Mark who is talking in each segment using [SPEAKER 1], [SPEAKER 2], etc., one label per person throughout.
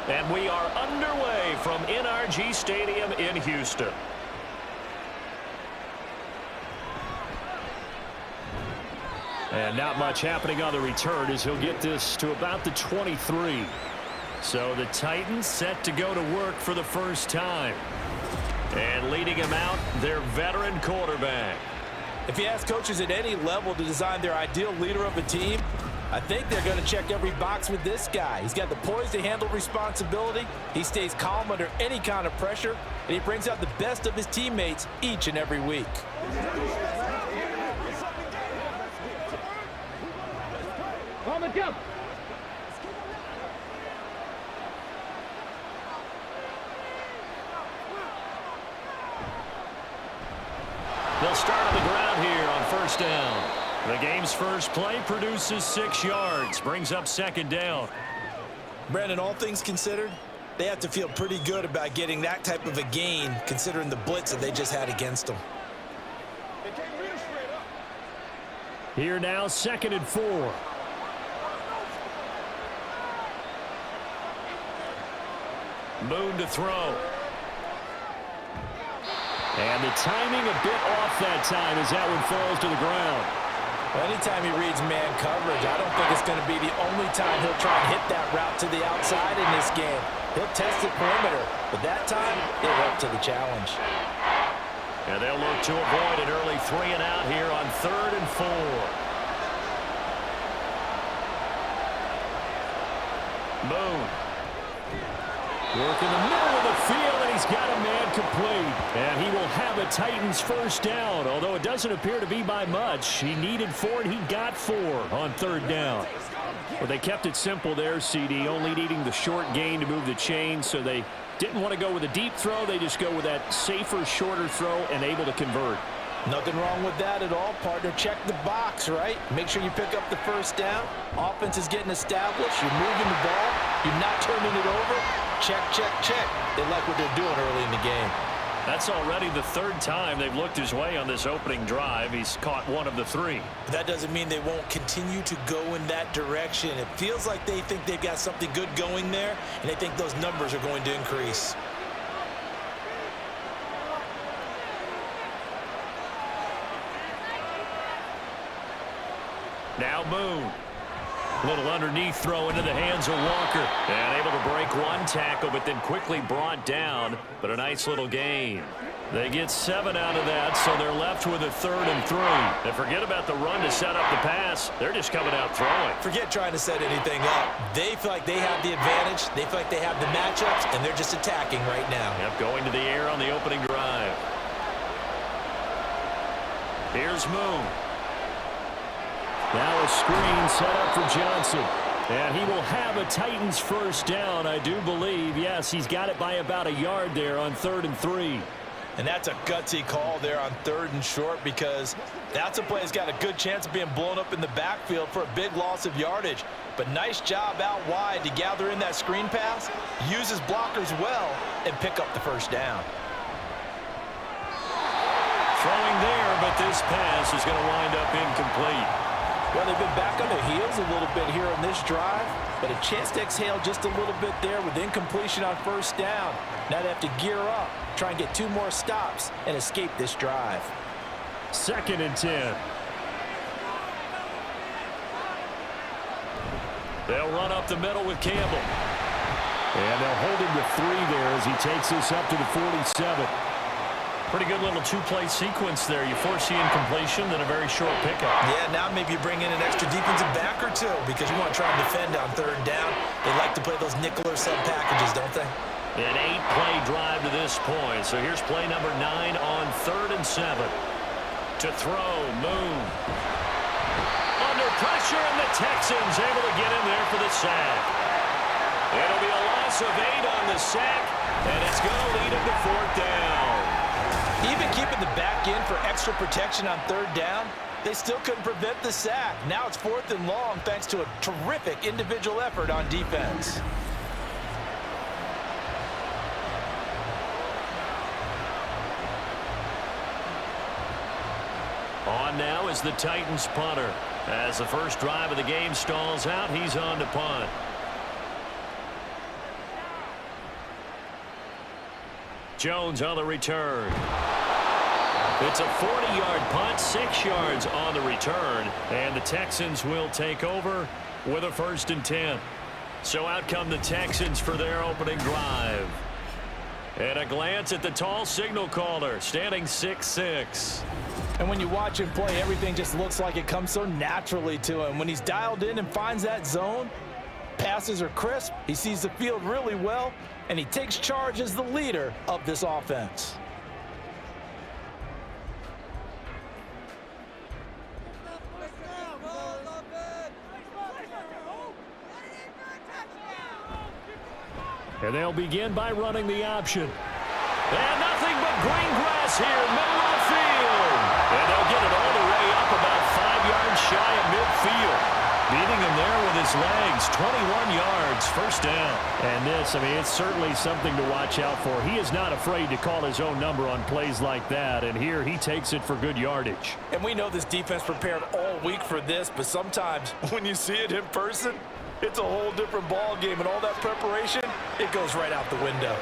[SPEAKER 1] And we are underway from NRG Stadium in Houston. And not much happening on the return as he'll get this to about the 23. So the Titans set to go to work for the first time. And leading him out, their veteran quarterback.
[SPEAKER 2] If you ask coaches at any level to design their ideal leader of a team, I think they're going to check every box with this guy. He's got the poise to handle responsibility. He stays calm under any kind of pressure, and he brings out the best of his teammates each and every week.
[SPEAKER 3] Jump.
[SPEAKER 1] They'll start on the ground here on first down. The game's first play produces 6 yards, brings up second down.
[SPEAKER 2] Brandon, all things considered, they have to feel pretty good about getting that type of a gain considering the blitz that they just had against them.
[SPEAKER 1] Here now, 2nd and 4. Moon to throw. And the timing a bit off that time as that one falls to the ground.
[SPEAKER 2] Well, anytime he reads man coverage, I don't think it's going to be the only time he'll try and hit that route to the outside in this game. He'll test the perimeter, but that time, he'll up to the challenge.
[SPEAKER 1] And they'll look to avoid an early 3 and out here on 3rd and 4. Moon. Work in the middle of the field, and he's got a man complete. And he will have a Titans first down, although it doesn't appear to be by much. He needed 4, and he got 4 on 3rd down. Well, they kept it simple there, CD, only needing the short gain to move the chain, so they didn't want to go with a deep throw. They just go with that safer, shorter throw and able to convert.
[SPEAKER 2] Nothing wrong with that at all, partner. Check the box, right? Make sure you pick up the first down. Offense is getting established. You're moving the ball. You're not turning it over. Check, check, check. They like what they're doing early in the game.
[SPEAKER 1] That's already the 3rd time they've looked his way on this opening drive. He's caught 1 of the 3.
[SPEAKER 2] But that doesn't mean they won't continue to go in that direction. It feels like they think they've got something good going there, and they think those numbers are going to increase.
[SPEAKER 1] Now Moon. Little underneath throw into the hands of Walker. And able to break 1 tackle, but then quickly brought down. But a nice little gain. They get 7 out of that, so they're left with a 3rd and 3. And forget about the run to set up the pass. They're just coming out throwing.
[SPEAKER 2] Forget trying to set anything up. They feel like they have the advantage. They feel like they have the matchups, and they're just attacking right now.
[SPEAKER 1] Yep, going to the air on the opening drive. Here's Moon. Now a screen set up for Johnson. And he will have a Titans first down, I do believe. Yes, he's got it by about a yard there on 3rd and 3.
[SPEAKER 2] And that's a gutsy call there on 3rd and short because that's a play that's got a good chance of being blown up in the backfield for a big loss of yardage. But nice job out wide to gather in that screen pass, use his blockers well, and pick up the first down.
[SPEAKER 1] Throwing there, but this pass is going to wind up incomplete.
[SPEAKER 2] Well, they've been back on their heels a little bit here on this drive, but a chance to exhale just a little bit there with incompletion on first down. Now they have to gear up, try and get 2 more stops, and escape this drive.
[SPEAKER 1] 2nd and 10. They'll run up the middle with Campbell. And they'll hold him to 3 there as he takes this up to the 47. Pretty good little 2-play sequence there. You force the incompletion, then a very short pickup.
[SPEAKER 2] Yeah, now maybe you bring in an extra defensive back or 2 because you want to try and defend on 3rd down. They like to play those nickel or sub packages, don't they?
[SPEAKER 1] An 8-play drive to this point. So here's play number 9 on 3rd and 7. To throw, Moon. Under pressure, and the Texans able to get in there for the sack. It'll be a loss of 8 on the sack, and it's going to lead him to 4th down.
[SPEAKER 2] Even keeping the back in for extra protection on 3rd down, they still couldn't prevent the sack. Now it's 4th and long thanks to a terrific individual effort on defense.
[SPEAKER 1] On now is the Titans punter. As the first drive of the game stalls out, he's on to punt. Jones on the return. It's a 40-yard punt, 6 yards on the return, and the Texans will take over with a 1st and 10. So out come the Texans for their opening drive. And a glance at the tall signal caller, standing 6'6".
[SPEAKER 2] And when you watch him play, everything just looks like it comes so naturally to him. When he's dialed in and finds that zone, passes are crisp, he sees the field really well, and he takes charge as the leader of this offense.
[SPEAKER 1] And they'll begin by running the option. And nothing but green grass here, middle of the field. And they'll get it all the way up about 5 yards shy of midfield. Beating him there with his legs, 21 yards, 1st down. And this, I mean, it's certainly something to watch out for. He is not afraid to call his own number on plays like that. And here he takes it for good yardage.
[SPEAKER 2] And we know this defense prepared all week for this, but sometimes when you see it in person, it's a whole different ball game, and all that preparation, it goes right out the window.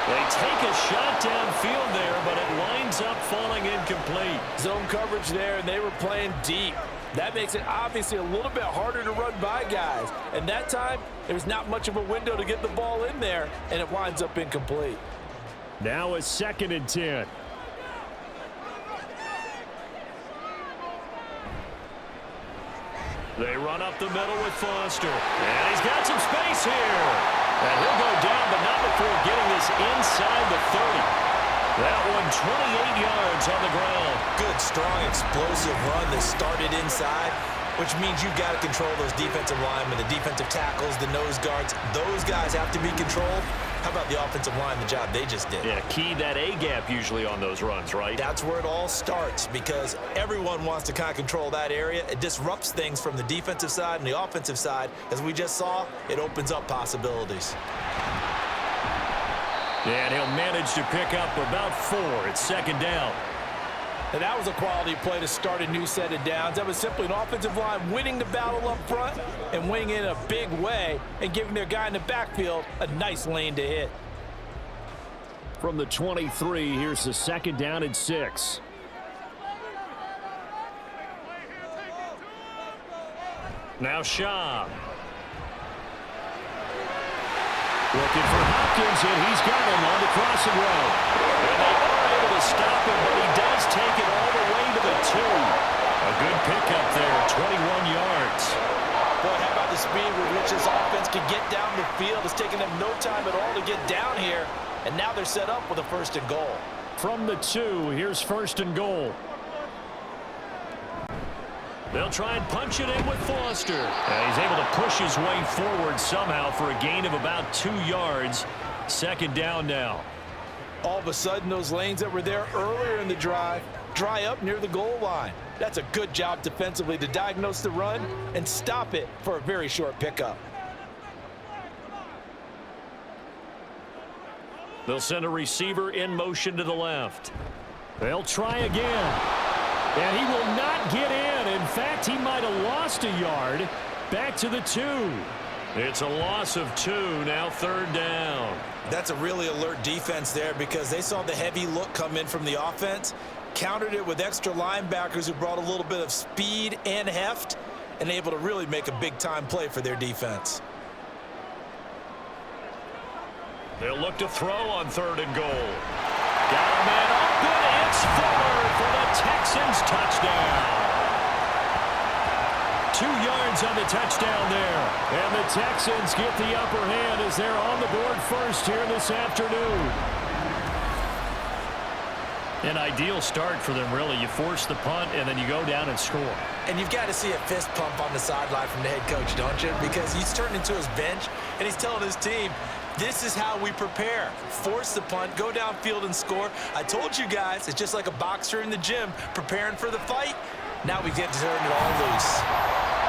[SPEAKER 1] They take a shot downfield there, but it winds up falling incomplete.
[SPEAKER 2] Zone coverage there, and they were playing deep. That makes it obviously a little bit harder to run by guys. And that time, there's not much of a window to get the ball in there, and it winds up incomplete.
[SPEAKER 1] Now a 2nd and 10. They run up the middle with Foster. And he's got some space here. And he'll go down, but not before getting this inside the 30. That one 28 yards on the ground.
[SPEAKER 2] Good, strong, explosive run that started inside, which means you've got to control those defensive linemen, the defensive tackles, the nose guards. Those guys have to be controlled. How about the offensive line, the job they just did?
[SPEAKER 1] Yeah, key that A-gap usually on those runs, right?
[SPEAKER 2] That's where it all starts, because everyone wants to kind of control that area. It disrupts things from the defensive side and the offensive side. As we just saw, it opens up possibilities.
[SPEAKER 1] And he'll manage to pick up about 4. It's 2nd down.
[SPEAKER 2] And that was a quality play to start a new set of downs. That was simply an offensive line winning the battle up front and winning in a big way and giving their guy in the backfield a nice lane to hit.
[SPEAKER 1] From the 23, here's the 2nd down and 6. Now Shaw. Looking for Hopkins, and he's got him on the crossing road. And they are able to stop him, but he does take it all the way to the 2. A good pickup there, 21 yards.
[SPEAKER 2] Boy, how about the speed with which this offense can get down the field? It's taken them no time at all to get down here, and now they're set up with a 1st and goal.
[SPEAKER 1] From the 2, here's 1st and goal. They'll try and punch it in with Foster. And he's able to push his way forward somehow for a gain of about 2 yards. 2nd down now.
[SPEAKER 2] All of a sudden, those lanes that were there earlier in the drive dry up near the goal line. That's a good job defensively to diagnose the run and stop it for a very short pickup.
[SPEAKER 1] They'll send a receiver in motion to the left. They'll try again. And he will not get in. In fact, he might have lost a yard. Back to the 2. It's a loss of 2, now 3rd down.
[SPEAKER 2] That's a really alert defense there, because they saw the heavy look come in from the offense, countered it with extra linebackers who brought a little bit of speed and heft, and able to really make a big-time play for their defense.
[SPEAKER 1] They'll look to throw on 3rd and goal. Got a man open. It's Fuller for the Texans touchdown. 2 yards on the touchdown there. And the Texans get the upper hand as they're on the board first here this afternoon. An ideal start for them, really. You force the punt, and then you go down and score.
[SPEAKER 2] And you've got to see a fist pump on the sideline from the head coach, don't you? Because he's turned into his bench, and he's telling his team, this is how we prepare. Force the punt, go downfield and score. I told you guys, it's just like a boxer in the gym preparing for the fight. Now we get to turn it all loose.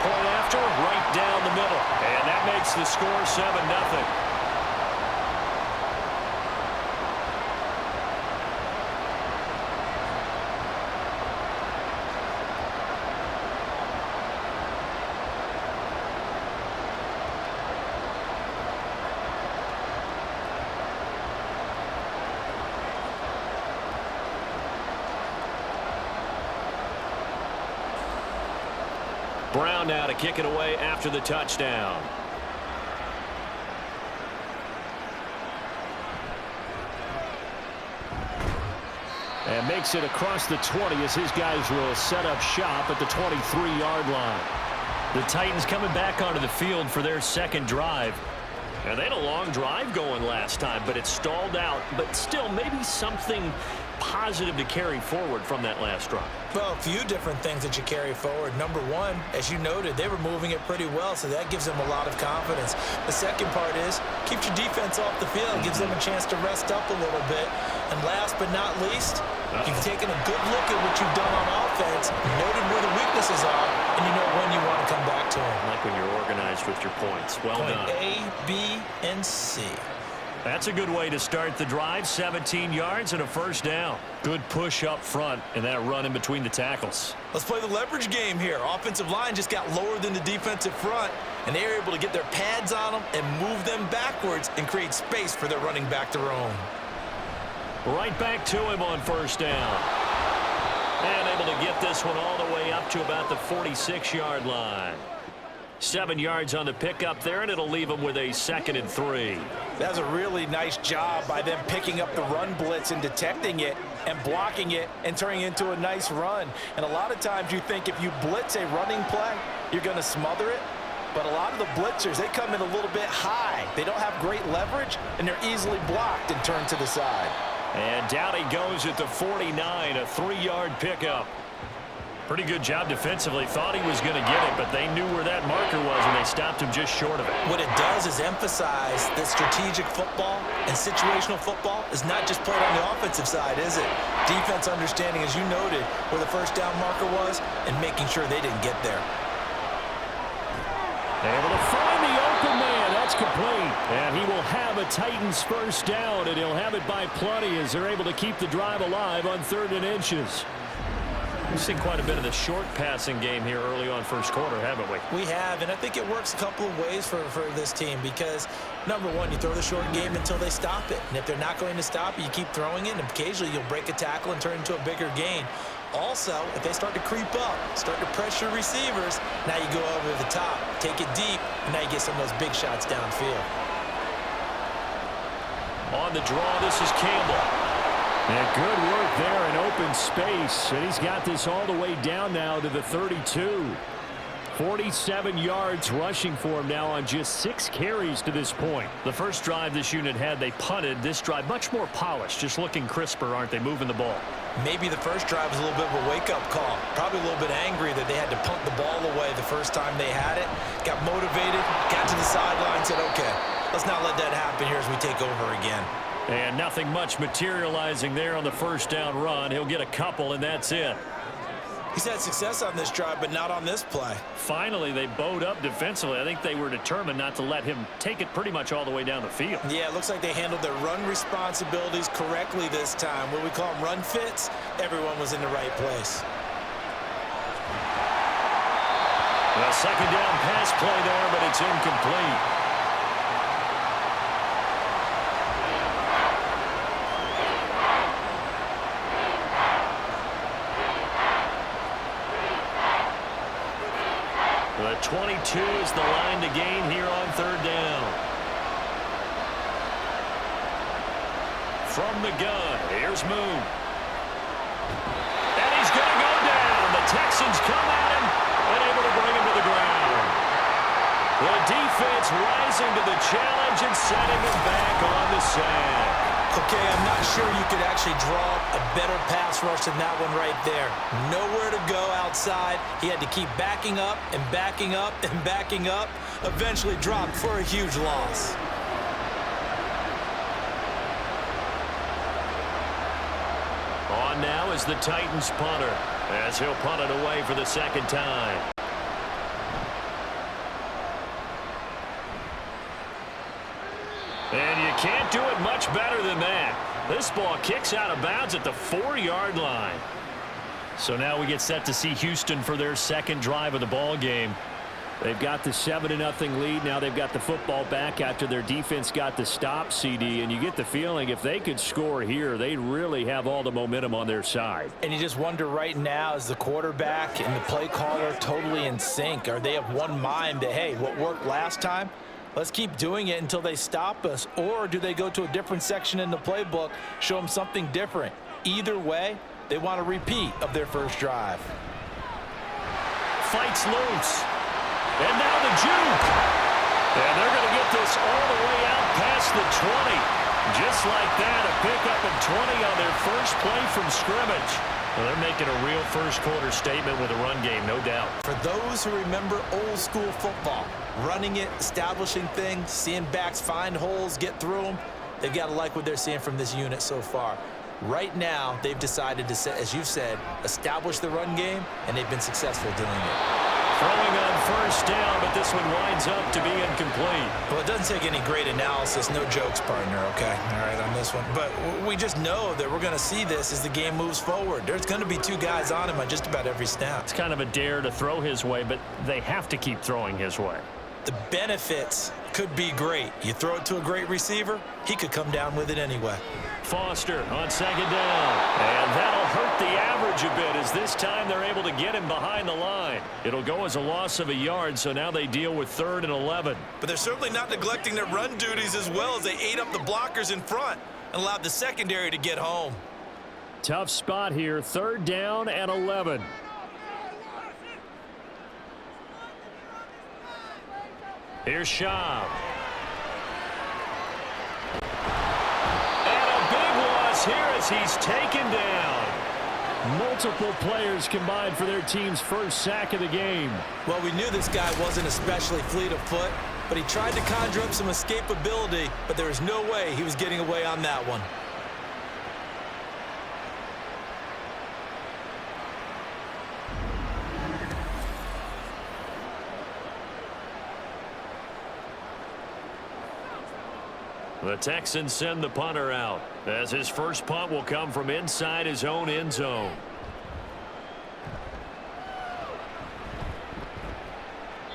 [SPEAKER 1] Point after, right down the middle. And that makes the score 7-0. Brown now to kick it away after the touchdown. And makes it across the 20 as his guys will set up shop at the 23-yard line. The Titans coming back onto the field for their second drive. And they had a long drive going last time, but it stalled out. But still, maybe something positive to carry forward from that last drive.
[SPEAKER 4] Well, a few different things that you carry forward. Number one, as you noted, they were moving it pretty well, so that gives them a lot of confidence. The second part is, keeps your defense off the field, gives them a chance to rest up a little bit. And last but not least, you've taken a good look at what you've done on offense, noted where the weaknesses are, and you know when you want to come back to them.
[SPEAKER 1] Like when you're organized with your points. Well done.
[SPEAKER 4] Point A, B, and C.
[SPEAKER 1] That's a good way to start the drive. 17 yards and a first down. Good push up front and that run in between the tackles.
[SPEAKER 2] Let's play the leverage game here. Offensive line just got lower than the defensive front, and they were able to get their pads on them and move them backwards and create space for their running back to roam.
[SPEAKER 1] Right back to him on first down. And able to get this one all the way up to about the 46-yard line. 7 yards on the pickup there, and it'll leave them with a 2nd and 3.
[SPEAKER 2] That was a really nice job by them picking up the run blitz and detecting it and blocking it and turning it into a nice run. And a lot of times you think if you blitz a running play, you're going to smother it. But a lot of the blitzers, they come in a little bit high. They don't have great leverage, and they're easily blocked and turned to the side.
[SPEAKER 1] And down he goes at the 49, a 3-yard pickup. Pretty good job defensively. Thought he was going to get it, but they knew where that marker was, and they stopped him just short of it.
[SPEAKER 4] What it does is emphasize that strategic football and situational football is not just played on the offensive side, is it? Defense understanding, as you noted, where the first down marker was and making sure they didn't get there.
[SPEAKER 1] Able to find the open man. That's complete. And he will have a Titans first down, and he'll have it by plenty as they're able to keep the drive alive on 3rd and inches. We've seen quite a bit of the short passing game here early on first quarter, haven't we?
[SPEAKER 4] We have, and I think it works a couple of ways for this team because, number one, you throw the short game until they stop it. And if they're not going to stop it, you keep throwing it, and occasionally you'll break a tackle and turn it into a bigger gain. Also, if they start to creep up, start to pressure receivers, now you go over the top, take it deep, and now you get some of those big shots downfield.
[SPEAKER 1] On the draw, this is Campbell. And good work there in open space. And he's got this all the way down now to the 32. 47 yards rushing for him now on just 6 carries to this point. The first drive this unit had, they punted. This drive, much more polished, just looking crisper, aren't they, moving the ball?
[SPEAKER 4] Maybe the first drive was a little bit of a wake-up call. Probably a little bit angry that they had to punt the ball away the first time they had it. Got motivated, got to the sideline, said, okay, let's not let that happen here as we take over again.
[SPEAKER 1] And nothing much materializing there on the first down run. He'll get a couple, and that's it.
[SPEAKER 4] He's had success on this drive, but not on this play.
[SPEAKER 1] Finally, they bowed up defensively. I think they were determined not to let him take it pretty much all the way down the field.
[SPEAKER 4] Yeah, it looks like they handled their run responsibilities correctly this time. What we call them run fits, everyone was in the right place.
[SPEAKER 1] A second down pass play there, but it's incomplete. The 22 is the line to gain here on 3rd down. From the gun, here's Moon. And he's going to go down. The Texans come at him and able to bring him to the ground. The defense rising to the challenge and setting him back on the sack.
[SPEAKER 4] Okay, I'm not sure you could actually draw a better pass rush than that one right there. Nowhere to go outside. He had to keep backing up and backing up and backing up. Eventually dropped for a huge loss.
[SPEAKER 1] On now is the Titans punter, as he'll punt it away for the second time. And you can't do it much better than that. This ball kicks out of bounds at the 4-yard line. So now we get set to see Houston for their second drive of the ball game. They've got the 7-0 lead. Now they've got the football back after their defense got the stop, CD. And you get the feeling if they could score here, they really have all the momentum on their side.
[SPEAKER 4] And you just wonder right now, is the quarterback and the play caller totally in sync? Are they of one mind that, hey, what worked last time, let's keep doing it until they stop us? Or do they go to a different section in the playbook, show them something different? Either way, they want a repeat of their first drive.
[SPEAKER 1] Fights loose. And now the juke. And they're going to get this all the way out past the 20. Just like that, a pickup of 20 on their first play from scrimmage. Well, they're making a real first-quarter statement with a run game, no doubt.
[SPEAKER 4] For those who remember old-school football, running it, establishing things, seeing backs find holes, get through them, they've got to like what they're seeing from this unit so far. Right now, they've decided to, as you said, establish the run game, and they've been successful doing it.
[SPEAKER 1] Throwing on first down, but this one winds up to be incomplete.
[SPEAKER 4] Well, it doesn't take any great analysis. No jokes, partner, okay? All right, on this one. But we just know that we're going to see this as the game moves forward. There's going to be two guys on him on just about every snap.
[SPEAKER 1] It's kind of a dare to throw his way, but they have to keep throwing his way.
[SPEAKER 4] The benefits could be great. You throw it to a great receiver, he could come down with it anyway.
[SPEAKER 1] Foster on second down. And that'll hurt the average a bit as this time they're able to get him behind the line. It'll go as a loss of a yard, so now they deal with 3rd and 11.
[SPEAKER 4] But they're certainly not neglecting their run duties as well as they ate up the blockers in front and allowed the secondary to get home.
[SPEAKER 1] Tough spot here, 3rd down and 11. Here's Schaub. Here as he's taken down. Multiple players combined for their team's first sack of the game.
[SPEAKER 4] Well, we knew this guy wasn't especially fleet of foot, but he tried to conjure up some escapability, but there was no way he was getting away on that one.
[SPEAKER 1] The Texans send the punter out as his first punt will come from inside his own end zone.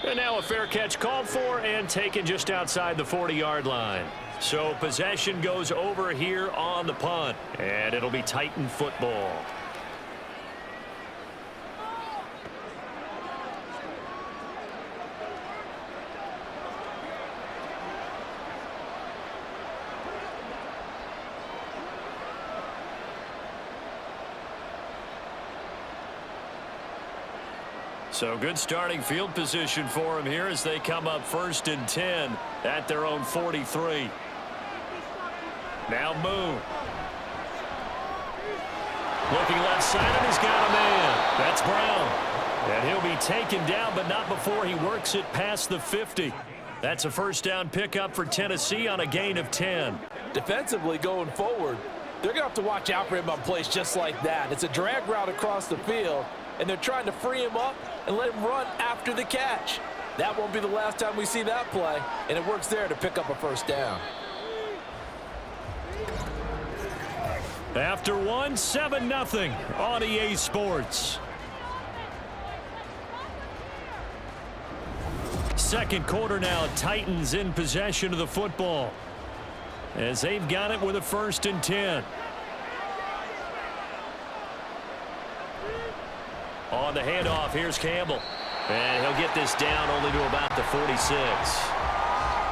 [SPEAKER 1] And now a fair catch called for and taken just outside the 40-yard line. So possession goes over here on the punt, and it'll be Titan football. So good starting field position for him here as they come up 1st and 10 at their own 43. Now Moon. Looking left side, and he's got a man. That's Brown. And he'll be taken down, but not before he works it past the 50. That's a first down pickup for Tennessee on a gain of 10.
[SPEAKER 2] Defensively going forward, they're going to have to watch out for him on plays just like that. It's a drag route across the field, and they're trying to free him up and let him run after the catch. That won't be the last time we see that play, and it works there to pick up a first down.
[SPEAKER 1] After 7-0 on EA Sports. Second quarter now, Titans in possession of the football as they've got it with a 1st and 10. On the handoff, here's Campbell. And he'll get this down only to about the 46.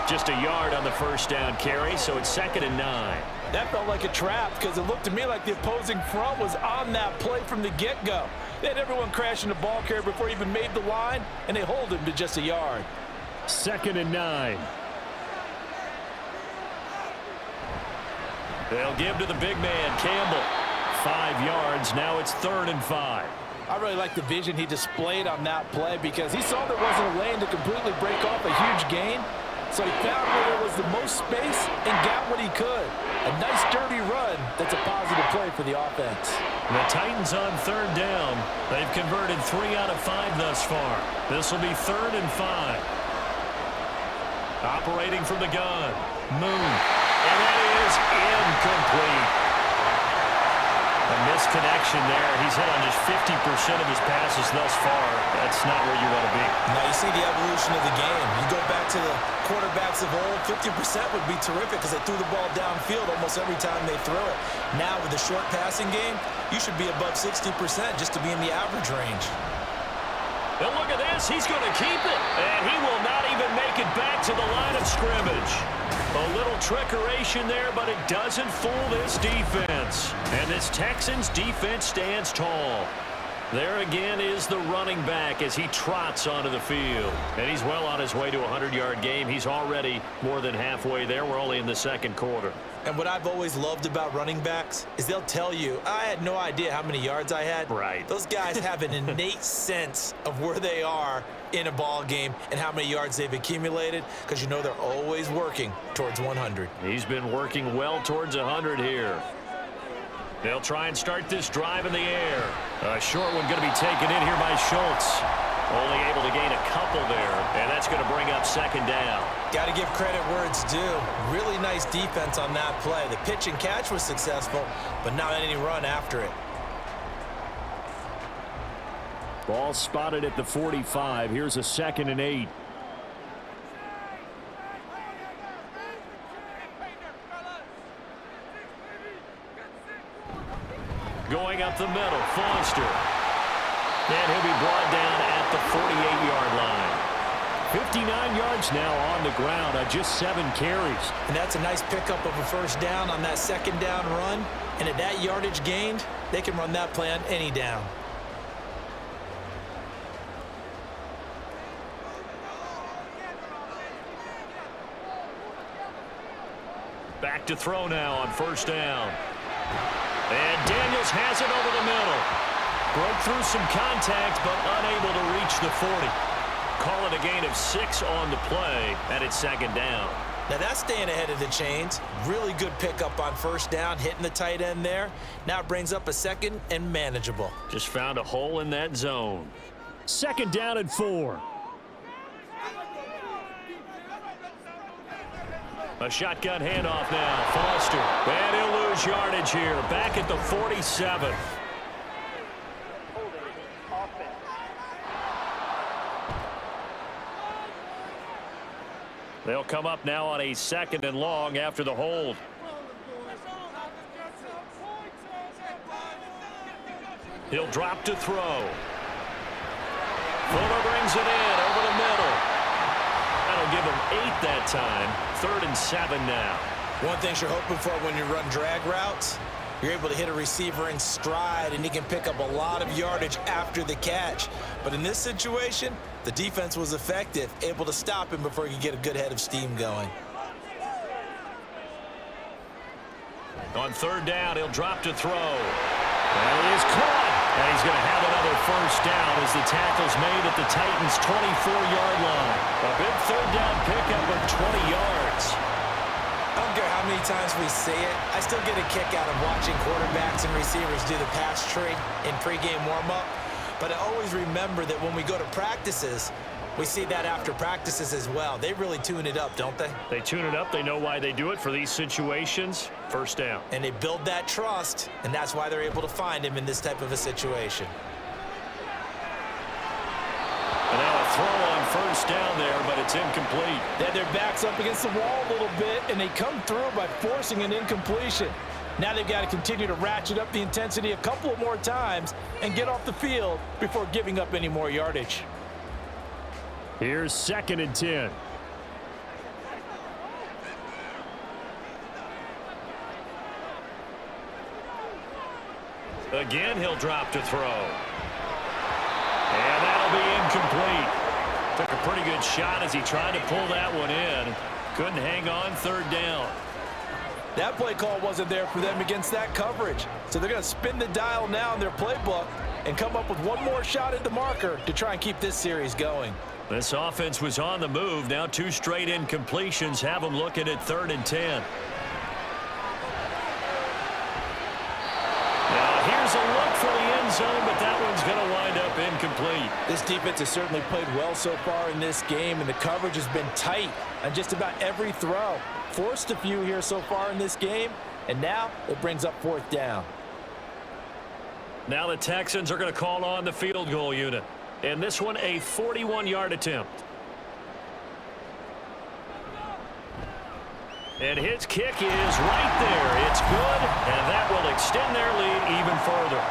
[SPEAKER 1] Just a yard on the first down carry, so it's 2nd and 9.
[SPEAKER 2] That felt like a trap because it looked to me like the opposing front was on that play from the get-go. They had everyone crashing the ball carrier before he even made the line, and they hold him to just a yard.
[SPEAKER 1] 2nd and 9. They'll give to the big man, Campbell. 5 yards, now it's 3rd and 5.
[SPEAKER 2] I really like the vision he displayed on that play because he saw there wasn't a lane to completely break off a huge gain. So he found where there was the most space and got what he could. A nice dirty run that's a positive play for the offense.
[SPEAKER 1] The Titans on 3rd down. They've converted 3 out of 5 thus far. This will be 3rd and 5. Operating from the gun. Moon. And that is incomplete. A misconnection there. He's hit on just 50% of his passes thus far. That's not where you want to be.
[SPEAKER 4] Now you see the evolution of the game. You go back to the quarterbacks of old, 50% would be terrific because they threw the ball downfield almost every time they threw it. Now with the short passing game, you should be above 60% just to be in the average range.
[SPEAKER 1] And look at this. He's going to keep it. And he will not even make it back to the line of scrimmage. A little trickeration there, but it doesn't fool this defense. And this Texans defense stands tall. There again is the running back as he trots onto the field. And he's well on his way to a 100-yard game. He's already more than halfway there. We're only in the second quarter.
[SPEAKER 4] And what I've always loved about running backs is they'll tell you, I had no idea how many yards I had.
[SPEAKER 1] Right.
[SPEAKER 4] Those guys have an innate sense of where they are in a ball game and how many yards they've accumulated because you know they're always working towards 100.
[SPEAKER 1] He's been working well towards 100 here. They'll try and start this drive in the air. A short one going to be taken in here by Schultz. Only able to gain a couple there, and that's going to bring up second down.
[SPEAKER 4] Got to give credit where it's due. Really nice defense on that play. The pitch and catch was successful, but not any run after it.
[SPEAKER 1] Ball spotted at the 45. Here's a 2nd and 8. Going up the middle, Foster. And he'll be brought down at the 48-yard line. 59 yards now on the ground on just 7 carries.
[SPEAKER 4] And that's a nice pickup of a first down on that second down run. And at that yardage gained, they can run that play on any down.
[SPEAKER 1] Back to throw now on first down. And Daniels has it over the middle. Broke through some contact, but unable to reach the 40. Call it a gain of 6 on the play, and it's second down.
[SPEAKER 4] Now that's staying ahead of the chains. Really good pickup on first down, hitting the tight end there. Now it brings up a 2nd and manageable.
[SPEAKER 1] Just found a hole in that zone. 2nd down and 4. A shotgun handoff now. Foster. And he'll lose yardage here. Back at the 47. They'll come up now on a 2nd and long after the hold. He'll drop to throw. Fuller brings it in over the middle. That'll give him 8 that time. 3rd and 7 now.
[SPEAKER 4] One thing you're hoping for when you run drag routes, you're able to hit a receiver in stride, and he can pick up a lot of yardage after the catch. But in this situation, the defense was effective, able to stop him before he could get a good head of steam going.
[SPEAKER 1] On 3rd down, he'll drop to throw. And he is caught. And he's going to have another first down as the tackle's made at the Titans' 24-yard line. A big 3rd down pickup of 20 yards.
[SPEAKER 4] I don't care how many times we say it, I still get a kick out of watching quarterbacks and receivers do the pass tree in pregame warm-up. But I always remember that when we go to practices, we see that after practices as well. They really tune it up, don't they?
[SPEAKER 1] They tune it up. They know why they do it for these situations. First down.
[SPEAKER 4] And they build that trust, and that's why they're able to find him in this type of a situation.
[SPEAKER 1] And now a throw on first down there, but it's incomplete.
[SPEAKER 2] They had their backs up against the wall a little bit, and they come through by forcing an incompletion. Now they've got to continue to ratchet up the intensity a couple of more times and get off the field before giving up any more yardage.
[SPEAKER 1] Here's 2nd and 10. Again, he'll drop to throw. And that'll be incomplete. Took a pretty good shot as he tried to pull that one in. Couldn't hang on 3rd down.
[SPEAKER 2] That play call wasn't there for them against that coverage. So they're going to spin the dial now in their playbook and come up with one more shot at the marker to try and keep this series going.
[SPEAKER 1] This offense was on the move. Now 2 straight incompletions have them looking at 3rd and 10. Now here's a look for the end zone, but that one's going to wind up incomplete.
[SPEAKER 2] This defense has certainly played well so far in this game, and the coverage has been tight on just about every throw. Forced a few here so far in this game, and now it brings up 4th down.
[SPEAKER 1] Now the Texans are going to call on the field goal unit. And this one, a 41-yard attempt. And his kick is right there. It's good, and that will extend their lead even further.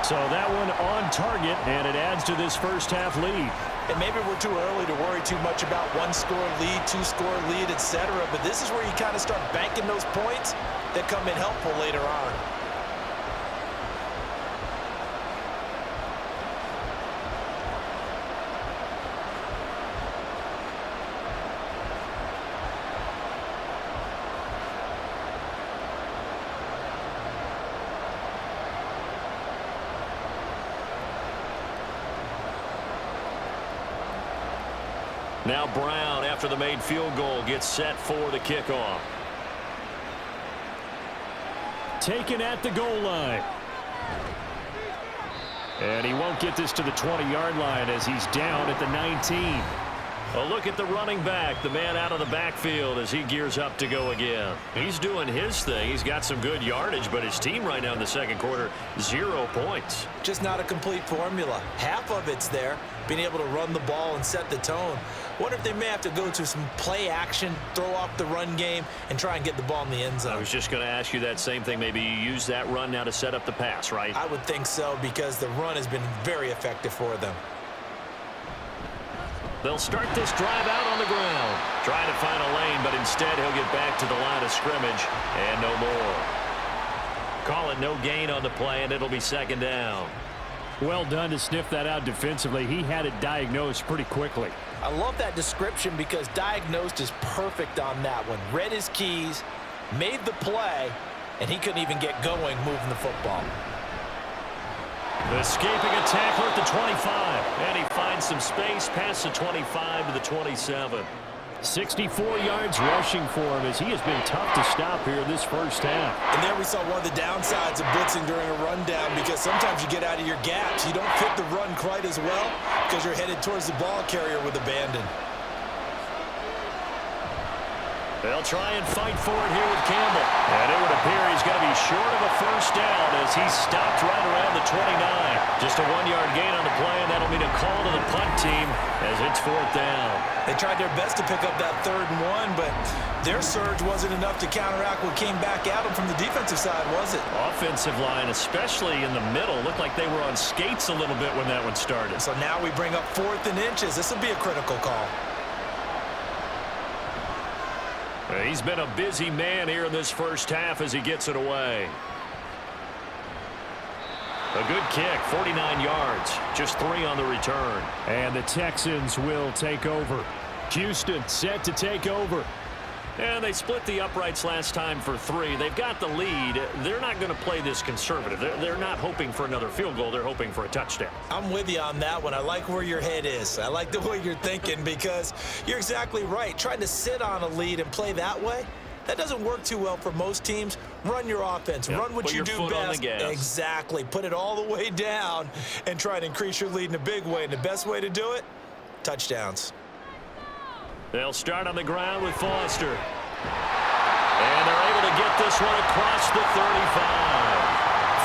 [SPEAKER 1] So that one on target, and it adds to this first half lead.
[SPEAKER 2] And maybe we're too early to worry too much about one-score lead, two-score lead, etc. But this is where you kind of start banking those points that come in helpful later on.
[SPEAKER 1] Now Brown, after the made field goal, gets set for the kickoff. Taken at the goal line. And he won't get this to the 20-yard line as he's down at the 19. A look at the running back, the man out of the backfield as he gears up to go again. He's doing his thing. He's got some good yardage, but his team right now in the second quarter, 0 points.
[SPEAKER 4] Just not a complete formula. Half of it's there, being able to run the ball and set the tone. Wonder if they may have to go to some play action, throw off the run game, and try and get the ball in the end zone.
[SPEAKER 1] I was just going to ask you that same thing. Maybe you use that run now to set up the pass, right?
[SPEAKER 4] I would think so, because the run has been very effective for them.
[SPEAKER 1] They'll start this drive out on the ground. Trying to find a lane, but instead he'll get back to the line of scrimmage and no more. Call it no gain on the play, and it'll be second down. Well done to sniff that out defensively. He had it diagnosed pretty quickly.
[SPEAKER 4] I love that description because diagnosed is perfect on that one. Read his keys, made the play, and he couldn't even get going moving the football.
[SPEAKER 1] Escaping a tackler at the 25. And he finds some space past the 25 to the 27. 64 yards rushing for him as he has been tough to stop here in this first half.
[SPEAKER 4] And there we saw one of the downsides of blitzing during a rundown, because sometimes you get out of your gaps. You don't fit the run quite as well because you're headed towards the ball carrier with abandon.
[SPEAKER 1] They'll try and fight for it here with Campbell. And it would appear he's going to be short of a first down as he's stopped right around the 29. Just a 1-yard gain on the play, and that'll mean a call to the punt team as it's fourth down.
[SPEAKER 4] They tried their best to pick up that 3rd and 1, but their surge wasn't enough to counteract what came back at them from the defensive side, was it?
[SPEAKER 1] Offensive line, especially in the middle, looked like they were on skates a little bit when that one started.
[SPEAKER 4] So now we bring up 4th and inches. This will be a critical call.
[SPEAKER 1] He's been a busy man here in this first half as he gets it away. A good kick, 49 yards, just 3 on the return. And the Texans will take over. Houston set to take over. And they split the uprights last time for 3. They've got the lead. They're not going to play this conservative. They're not hoping for another field goal. They're hoping for a touchdown.
[SPEAKER 4] I'm with you on that one. I like where your head is. I like the way you're thinking, because you're exactly right. Trying to sit on a lead and play that way, that doesn't work too well for most teams. Run your offense.
[SPEAKER 1] Yep.
[SPEAKER 4] Run what
[SPEAKER 1] Put
[SPEAKER 4] you
[SPEAKER 1] your
[SPEAKER 4] do
[SPEAKER 1] foot
[SPEAKER 4] best.
[SPEAKER 1] on the gas.
[SPEAKER 4] Exactly. Put it all the way down and try to increase your lead in a big way. And the best way to do it, touchdowns.
[SPEAKER 1] They'll start on the ground with Foster. And they're able to get this one across the 35.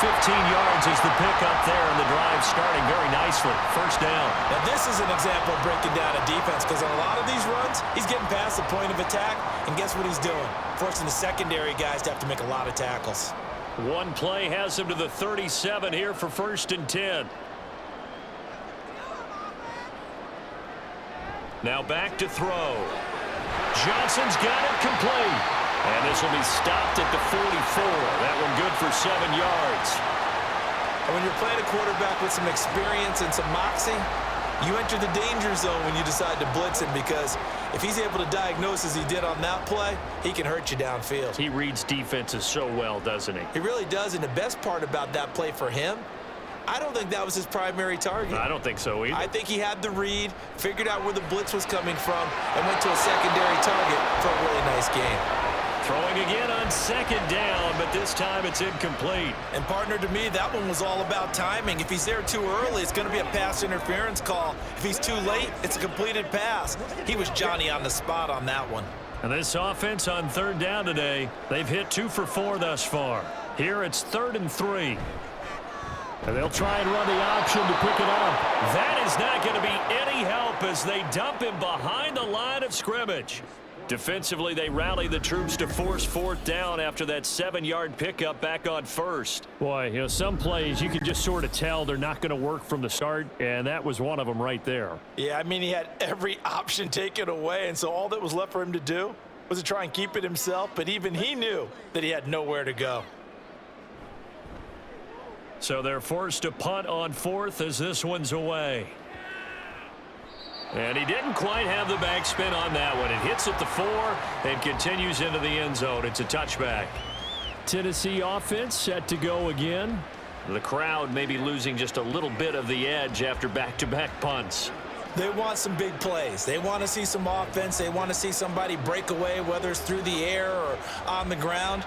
[SPEAKER 1] 15 yards is the pickup there, and the drive starting very nicely. First down.
[SPEAKER 4] Now, this is an example of breaking down a defense, because on a lot of these runs, he's getting past the point of attack, and guess what he's doing? Forcing the secondary guys to have to make a lot of tackles.
[SPEAKER 1] One play has him to the 37 here for 1st and 10. Now back to throw. Johnson's got it complete. And this will be stopped at the 44. That one good for 7 yards.
[SPEAKER 4] And when you're playing a quarterback with some experience and some moxie, you enter the danger zone when you decide to blitz him, because if he's able to diagnose as he did on that play, he can hurt you downfield.
[SPEAKER 1] He reads defenses so well, doesn't he?
[SPEAKER 4] He really does, and the best part about that play for him, I don't think that was his primary target.
[SPEAKER 1] I don't think so either.
[SPEAKER 4] I think he had the read, figured out where the blitz was coming from, and went to a secondary target for a really nice game.
[SPEAKER 1] Throwing again on 2nd down, but this time it's incomplete.
[SPEAKER 4] And partner, to me, that one was all about timing. If he's there too early, it's going to be a pass interference call. If he's too late, it's a completed pass. He was Johnny on the spot on that one.
[SPEAKER 1] And this offense on 3rd down today, they've hit 2 for 4 thus far. Here it's 3rd and 3. And they'll try and run the option to pick it up. That is not going to be any help as they dump him behind the line of scrimmage. Defensively, they rally the troops to force fourth down after that 7-yard pickup back on first. Boy, some plays you can just sort of tell they're not going to work from the start, and that was one of them right there.
[SPEAKER 2] Yeah, I mean, he had every option taken away, and so all that was left for him to do was to try and keep it himself, but even he knew that he had nowhere to go.
[SPEAKER 1] So they're forced to punt on fourth as this one's away. And he didn't quite have the backspin on that one. It hits at the 4 and continues into the end zone. It's a touchback. Tennessee offense set to go again. The crowd may be losing just a little bit of the edge after back-to-back punts.
[SPEAKER 4] They want some big plays. They want to see some offense. They want to see somebody break away, whether it's through the air or on the ground.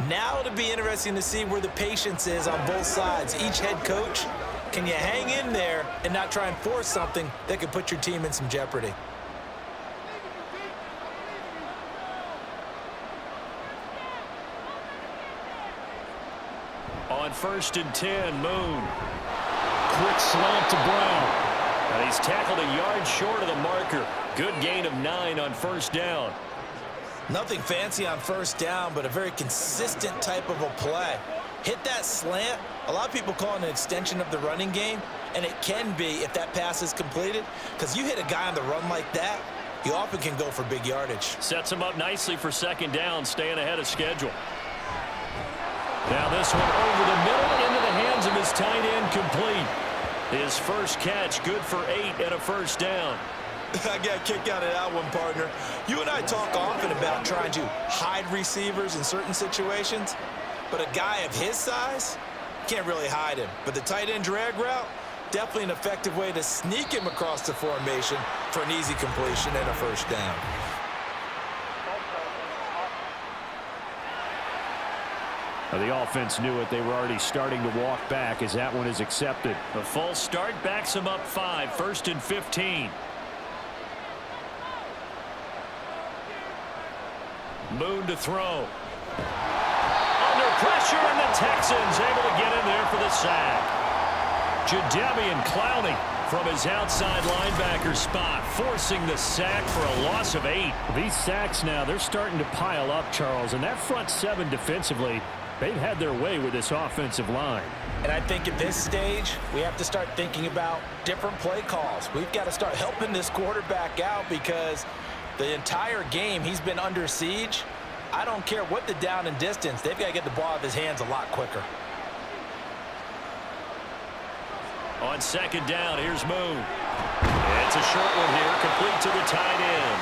[SPEAKER 4] Now it'll be interesting to see where the patience is on both sides. Each head coach, can you hang in there and not try and force something that could put your team in some jeopardy?
[SPEAKER 1] On 1st and 10, Moon. Quick slant to Brown. And he's tackled a yard short of the marker. Good gain of 9 on first down.
[SPEAKER 4] Nothing fancy on first down, but a very consistent type of a play. Hit that slant. A lot of people call it an extension of the running game, and it can be if that pass is completed, because you hit a guy on the run like that, you often can go for big yardage.
[SPEAKER 1] Sets him up nicely for second down, staying ahead of schedule. Now this one over the middle into the hands of his tight end, complete. His first catch, good for 8 and a first down.
[SPEAKER 4] I got a kick out of that one, partner. You and I talk often about trying to hide receivers in certain situations, but a guy of his size, can't really hide him. But the tight end drag route, definitely an effective way to sneak him across the formation for an easy completion and a first down.
[SPEAKER 1] The offense knew it. They were already starting to walk back as that one is accepted. The false start backs him up 5, 1st and 15. Moon to throw. Under pressure, and the Texans able to get in there for the sack. Jadeveon Clowney from his outside linebacker spot, forcing the sack for a loss of 8. These sacks now, they're starting to pile up, Charles, and that front 7 defensively, they've had their way with this offensive line.
[SPEAKER 4] And I think at this stage, we have to start thinking about different play calls. We've got to start helping this quarterback out because the entire game he's been under siege. I don't care what the down and distance, they've got to get the ball out of his hands a lot quicker.
[SPEAKER 1] On second down, here's Moon. It's a short one here, complete to the tight end.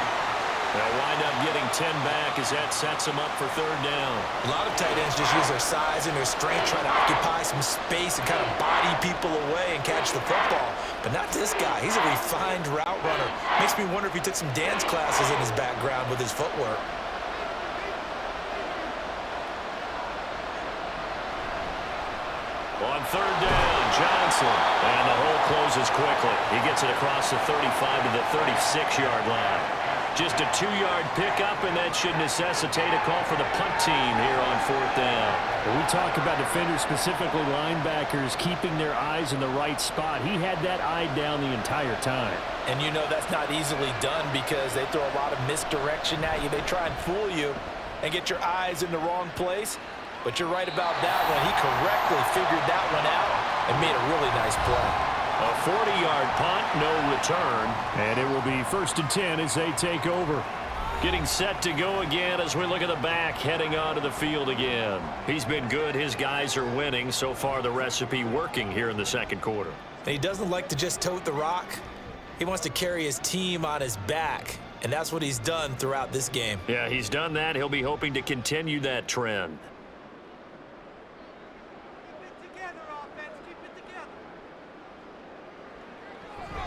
[SPEAKER 1] They'll wind up getting 10 back as that sets them up for third down.
[SPEAKER 4] A lot of tight ends just use their size and their strength, try to occupy some space and kind of body people away and catch the football. But not this guy. He's a refined route runner. Makes me wonder if he took some dance classes in his background with his footwork.
[SPEAKER 1] On third down, Johnson. And the hole closes quickly. He gets it across the 35 to the 36-yard line. Just a 2-yard pickup, and that should necessitate a call for the punt team here on fourth down. When we talk about defenders, specifically linebackers, keeping their eyes in the right spot, he had that eye down the entire time.
[SPEAKER 4] And you know that's not easily done because they throw a lot of misdirection at you. They try and fool you and get your eyes in the wrong place. But you're right about that one. He correctly figured that one out and made a really nice play.
[SPEAKER 1] A 40-yard punt, no return. And it will be 1st and 10 as they take over. Getting set to go again as we look at the back heading onto the field again. He's been good. His guys are winning. So far, the recipe working here in the second quarter.
[SPEAKER 4] And he doesn't like to just tote the rock. He wants to carry his team on his back. And that's what he's done throughout this game.
[SPEAKER 1] Yeah, he's done that. He'll be hoping to continue that trend.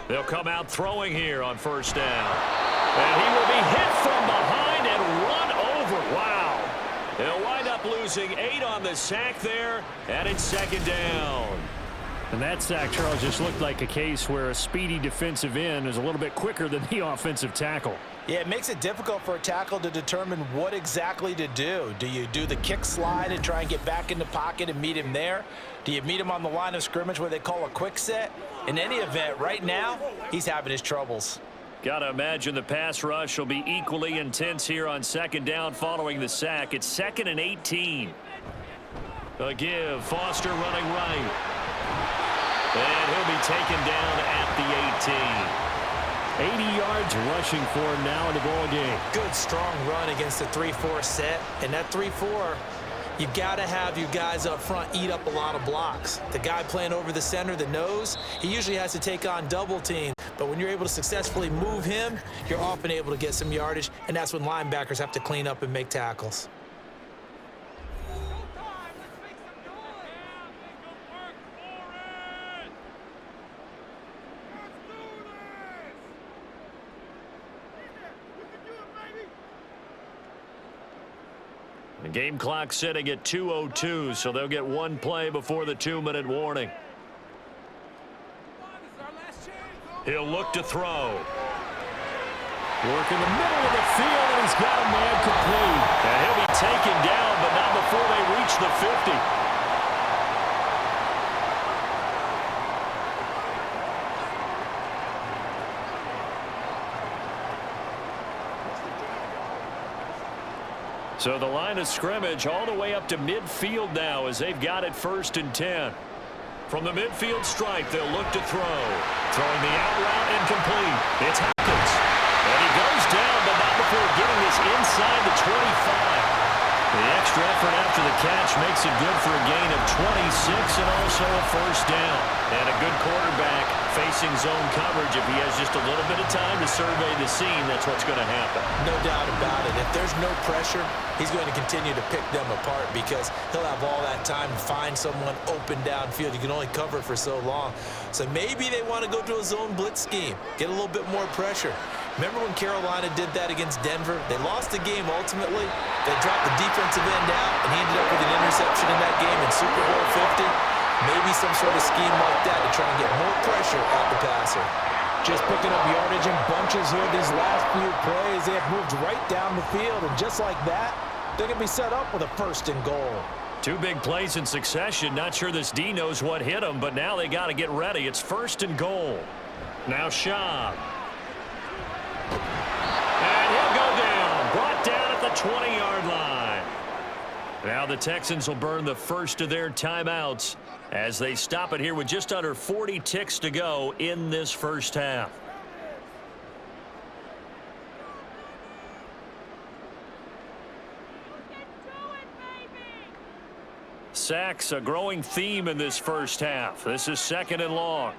[SPEAKER 1] They'll come out throwing here on first down. And he will be hit from behind and run over. Wow. They'll wind up losing 8 on the sack there, and it's second down. And that sack, Charles, just looked like a case where a speedy defensive end is a little bit quicker than the offensive tackle.
[SPEAKER 4] Yeah, it makes it difficult for a tackle to determine what exactly to do. Do you do the kick slide and try and get back in the pocket and meet him there? Do you meet him on the line of scrimmage where they call a quick set? In any event, right now, he's having his troubles.
[SPEAKER 1] Got to imagine the pass rush will be equally intense here on second down following the sack. It's 2nd and 18. A give. Foster running right. And he'll be taken down at the 18. 80 yards rushing for him now in the ball game.
[SPEAKER 4] Good, strong run against the 3-4 set. And that 3-4, you've got to have your guys up front eat up a lot of blocks. The guy playing over the center, the nose, he usually has to take on double team. But when you're able to successfully move him, you're often able to get some yardage, and that's when linebackers have to clean up and make tackles.
[SPEAKER 1] The game clock sitting at 2:02, so they'll get one play before the 2-minute warning. He'll look to throw. Work in the middle of the field, and he's got a man complete. And he'll be taken down, but not before they reach the 50. So the line of scrimmage all the way up to midfield now as they've got it 1st and 10. From the midfield stripe, they'll look to throw. Throwing the out route incomplete. It's Hopkins. And he goes down, but not before getting this inside the 25. The extra effort after the catch makes it good for a gain of 26 and also a 1st down. And a good quarterback facing zone coverage. If he has just a little bit of time to survey the scene, that's what's going to happen.
[SPEAKER 4] No doubt about it. If there's no pressure, he's going to continue to pick them apart because he'll have all that time to find someone open downfield. You can only cover it for so long. So maybe they want to go to a zone blitz scheme, get a little bit more pressure. Remember when Carolina did that against Denver? They lost the game ultimately. They dropped the defensive end out, and he ended up with an interception in that game in Super Bowl 50. Maybe some sort of scheme like that to try and get more pressure at the passer.
[SPEAKER 5] Just picking up yardage in bunches here these last few plays. They have moved right down the field, and just like that, they're going to be set up with a 1st and goal.
[SPEAKER 1] 2 big plays in succession. Not sure this D knows what hit him, but now they got to get ready. It's 1st and goal. Now Schaub. And he'll go down. Brought down at the 20-yard line. Now the Texans will burn the first of their timeouts as they stop it here with just under 40 ticks to go in this 1st half. Sacks, a growing theme in this 1st half. This is 2nd and long.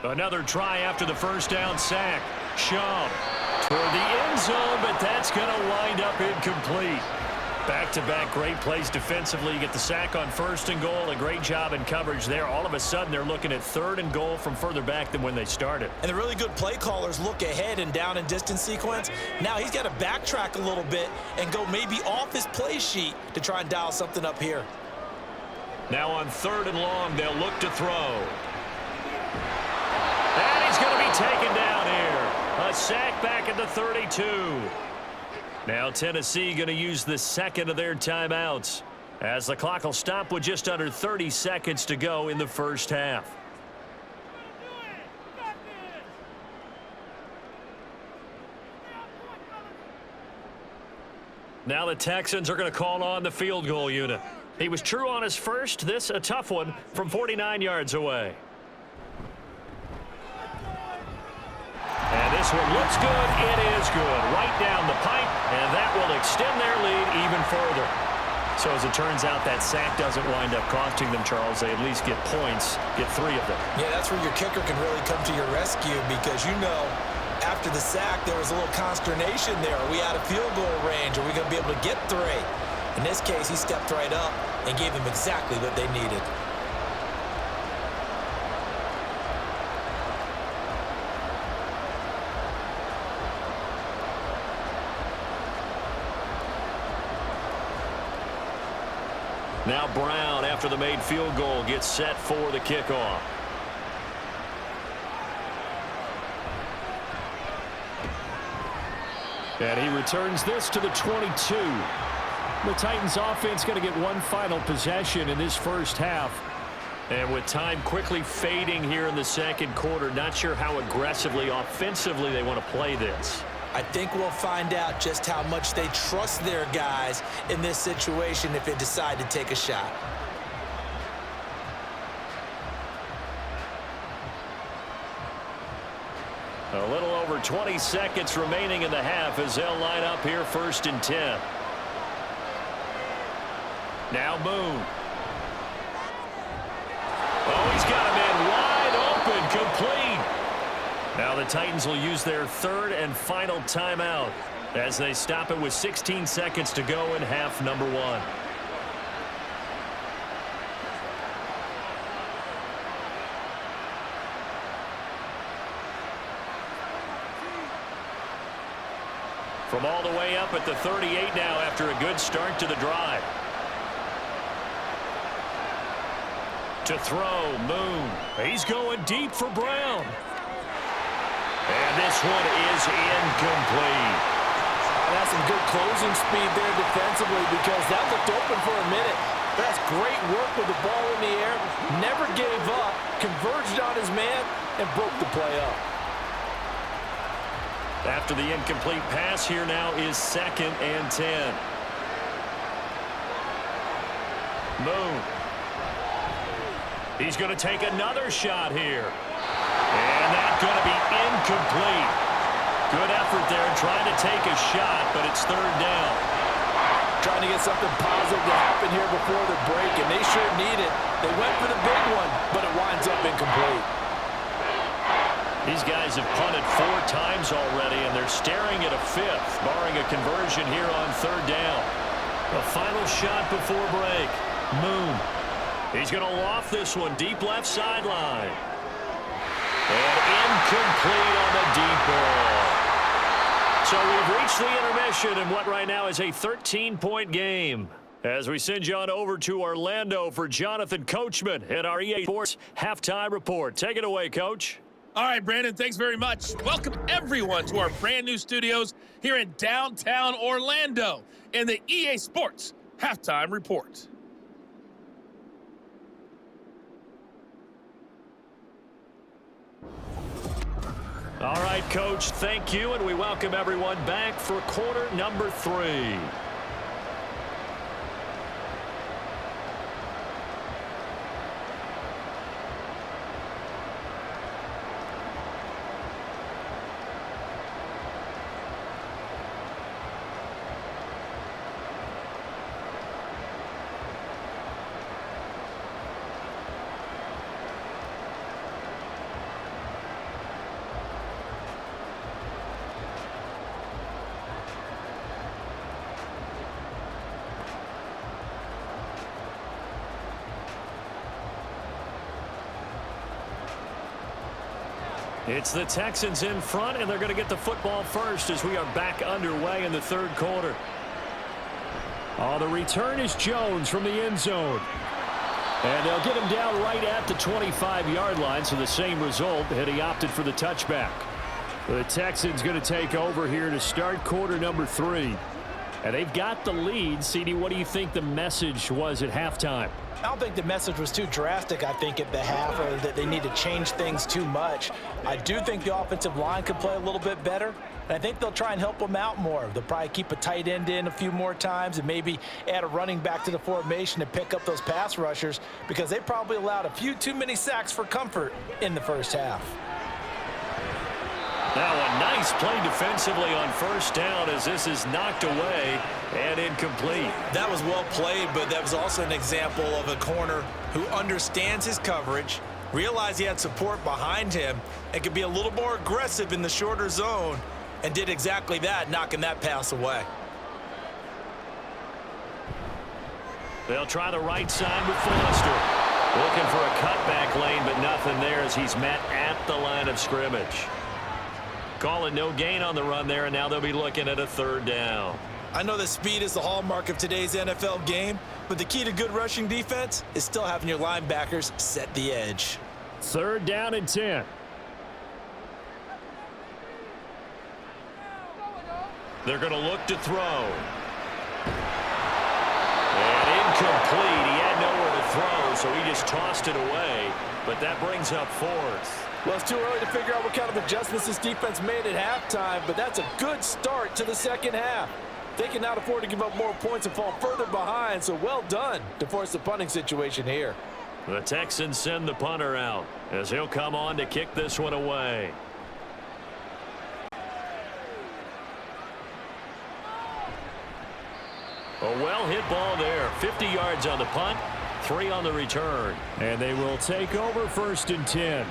[SPEAKER 1] Another try after the 1st down sack. Schaub toward the end zone, but that's going to wind up incomplete. Back-to-back great plays defensively. You get the sack on 1st and goal. A great job in coverage there. All of a sudden, they're looking at 3rd and goal from further back than when they started.
[SPEAKER 4] And the really good play callers look ahead and down and distance sequence. Now he's got to backtrack a little bit and go maybe off his play sheet to try and dial something up here.
[SPEAKER 1] Now on 3rd and long, they'll look to throw. And he's going to be taken down here. A sack back at the 32. Now Tennessee going to use the 2nd of their timeouts as the clock will stop with just under 30 seconds to go in the 1st half. Now the Texans are going to call on the field goal unit. He was true on his first. This a tough one from 49 yards away. And this one looks good. It is good. Right down the pipe, and that will extend their lead even further. So as it turns out, that sack doesn't wind up costing them, Charles. They at least get points, get 3 of them.
[SPEAKER 4] Yeah, that's where your kicker can really come to your rescue because, you know, after the sack, there was a little consternation there. Are we out of field goal range? Are we going to be able to get 3? In this case, he stepped right up and gave them exactly what they needed.
[SPEAKER 1] Now Brown, after the made field goal, gets set for the kickoff. And he returns this to the 22. The Titans offense going to get one final possession in this first half. And with time quickly fading here in the second quarter, not sure how aggressively, offensively they want to play this.
[SPEAKER 4] I think we'll find out just how much they trust their guys in this situation if they decide to take a shot.
[SPEAKER 1] A little over 20 seconds remaining in the half as they'll line up here 1st and 10. Now Boone. Oh, he's got a man wide open, complete. Now the Titans will use their third and final timeout as they stop it with 16 seconds to go in half number 1. From all the way up at the 38 now after a good start to the drive. To throw, Moon. He's going deep for Brown. And this one is incomplete.
[SPEAKER 5] That's some good closing speed there defensively because that looked open for a minute. That's great work with the ball in the air. Never gave up, converged on his man, and broke the play up.
[SPEAKER 1] After the incomplete pass, here now is 2nd and 10. Moon. He's going to take another shot here. And that's going to be incomplete. Good effort there trying to take a shot, but it's 3rd down.
[SPEAKER 5] Trying to get something positive to happen here before the break, and they sure need it. They went for the big one, but it winds up incomplete.
[SPEAKER 1] These guys have punted 4 times already, and they're staring at a 5th, barring a conversion here on 3rd down. The final shot before break. Moon. He's going to loft this one deep left sideline. And incomplete on the deep ball. So we've reached the intermission in what right now is a 13-point game. As we send you on over to Orlando for Jonathan Coachman at our EA Sports Halftime Report. Take it away, Coach.
[SPEAKER 6] All right, Brandon, thanks very much. Welcome, everyone, to our brand-new studios here in downtown Orlando in the EA Sports Halftime Report.
[SPEAKER 1] All right, Coach, thank you, and we welcome everyone back for quarter number 3. It's the Texans in front, and they're going to get the football first as we are back underway in the 3rd quarter. Oh, the return is Jones from the end zone. And they'll get him down right at the 25-yard line, so the same result, and he opted for the touchback. The Texans going to take over here to start quarter number 3. And they've got the lead. CD, what do you think the message was at halftime?
[SPEAKER 4] I don't think the message was too drastic, I think, at the half, or that they need to change things too much. I do think the offensive line could play a little bit better, and I think they'll try and help them out more. They'll probably keep a tight end in a few more times and maybe add a running back to the formation to pick up those pass rushers because they probably allowed a few too many sacks for comfort in the first half.
[SPEAKER 1] Now a nice play defensively on 1st down as this is knocked away and incomplete.
[SPEAKER 4] That was well played, but that was also an example of a corner who understands his coverage, realized he had support behind him, and could be a little more aggressive in the shorter zone, and did exactly that, knocking that pass away.
[SPEAKER 1] They'll try the right side with Foster. Looking for a cutback lane, but nothing there as he's met at the line of scrimmage. Call it no gain on the run there, and now they'll be looking at a 3rd down.
[SPEAKER 4] I know that speed is the hallmark of today's NFL game, But the key to good rushing defense is still having your linebackers set the edge.
[SPEAKER 1] 3rd down and 10. They're going to look to throw. And incomplete. He had nowhere to throw, so he just tossed it away. But that brings up 4th.
[SPEAKER 5] Well, it's too early to figure out what kind of adjustments this defense made at halftime, but that's a good start to the second half. They can not afford to give up more points and fall further behind, so well done to force the punting situation here.
[SPEAKER 1] The Texans send the punter out as he'll come on to kick this one away. A well-hit ball there. 50 yards on the punt, 3 on the return. And they will take over 1st and 10.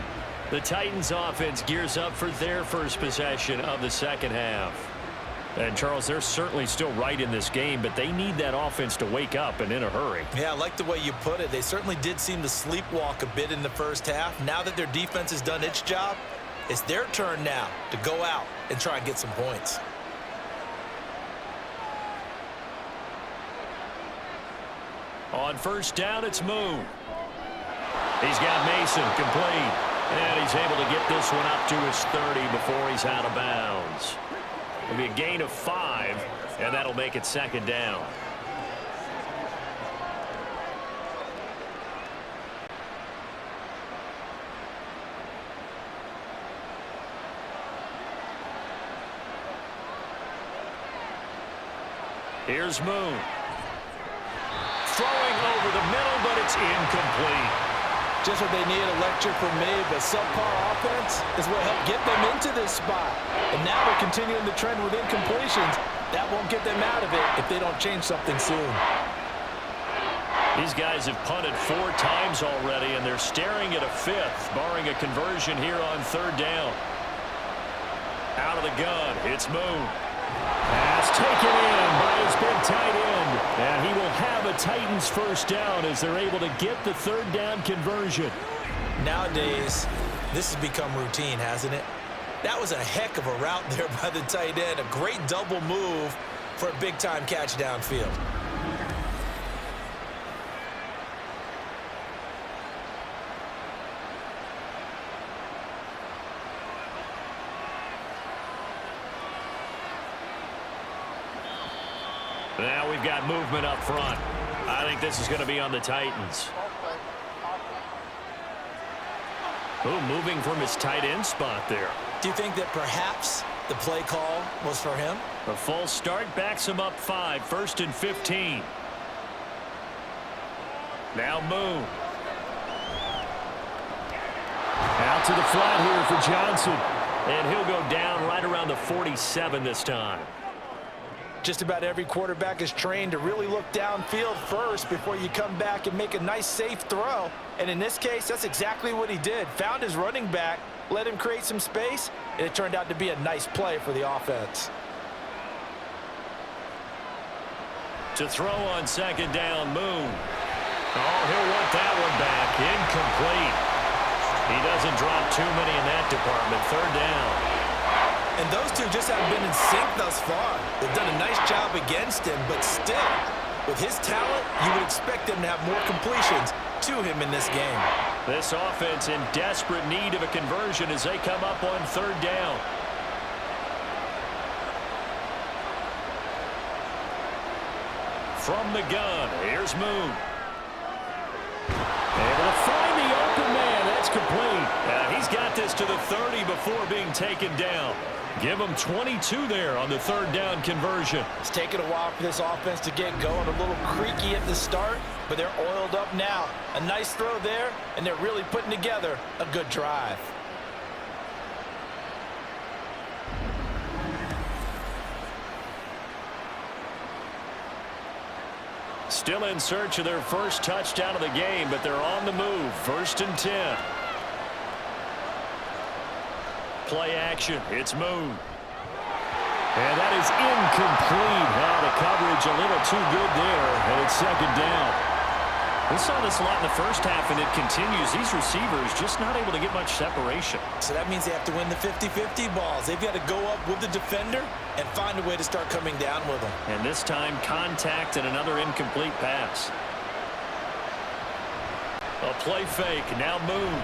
[SPEAKER 1] The Titans offense gears up for their first possession of the second half. And, Charles, they're certainly still right in this game, but they need that offense to wake up and in a hurry.
[SPEAKER 4] Yeah, I like the way you put it. They certainly did seem to sleepwalk a bit in the first half. Now that their defense has done its job, it's their turn now to go out and try and get some points.
[SPEAKER 1] On 1st down, it's Moon. He's got Mason complete. And he's able to get this one up to his 30 before he's out of bounds. It'll be a gain of 5, and that'll make it 2nd down. Here's Moon. Throwing over the middle, but it's incomplete.
[SPEAKER 5] Just what they need, a lecture from me, but subpar offense is what helped get them into this spot. And now they're continuing the trend with incompletions. That won't get them out of it if they don't change something soon.
[SPEAKER 1] These guys have punted 4 times already, and they're staring at a 5th, barring a conversion here on 3rd down. Out of the gun, it's Moon. Pass taken in by his big tight end. And he will have a Titans 1st down as they're able to get the 3rd down conversion.
[SPEAKER 4] Nowadays, this has become routine, hasn't it? That was a heck of a route there by the tight end. A great double move for a big-time catch downfield.
[SPEAKER 1] Now we've got movement up front. I think this is going to be on the Titans. Ooh, moving from his tight end spot there.
[SPEAKER 4] Do you think that perhaps the play call was for him?
[SPEAKER 1] A false start backs him up 5, 1st and 15. Now Moon. Out to the flat here for Johnson. And he'll go down right around the 47 this time.
[SPEAKER 5] Just about every quarterback is trained to really look downfield first before you come back and make a nice, safe throw. And in this case, that's exactly what he did. Found his running back, let him create some space, and it turned out to be a nice play for the offense.
[SPEAKER 1] To throw on 2nd down, Moon. Oh, he'll want that one back. Incomplete. He doesn't drop too many in that department. 3rd down.
[SPEAKER 4] And those two just haven't been in sync thus far. They've done a nice job against him, but still, with his talent, you would expect them to have more completions to him in this game.
[SPEAKER 1] This offense in desperate need of a conversion as they come up on 3rd down. From the gun, here's Moon. Able to find the open man. That's complete. He's got this to the 30 before being taken down. Give him 22 there on the 3rd down conversion.
[SPEAKER 5] It's taken a while for this offense to get going. A little creaky at the start, but they're oiled up now. A nice throw there, and they're really putting together a good drive.
[SPEAKER 1] Still in search of their first touchdown of the game, but they're on the move. 1st and 10. Play action. It's Moon. And that is incomplete. Now the coverage a little too good there, and it's 2nd down. We saw this a lot in the first half, and it continues. These receivers just not able to get much separation.
[SPEAKER 4] So that means they have to win the 50-50 balls. They've got to go up with the defender and find a way to start coming down with them.
[SPEAKER 1] And this time, contact and another incomplete pass. A play fake. Now Moon.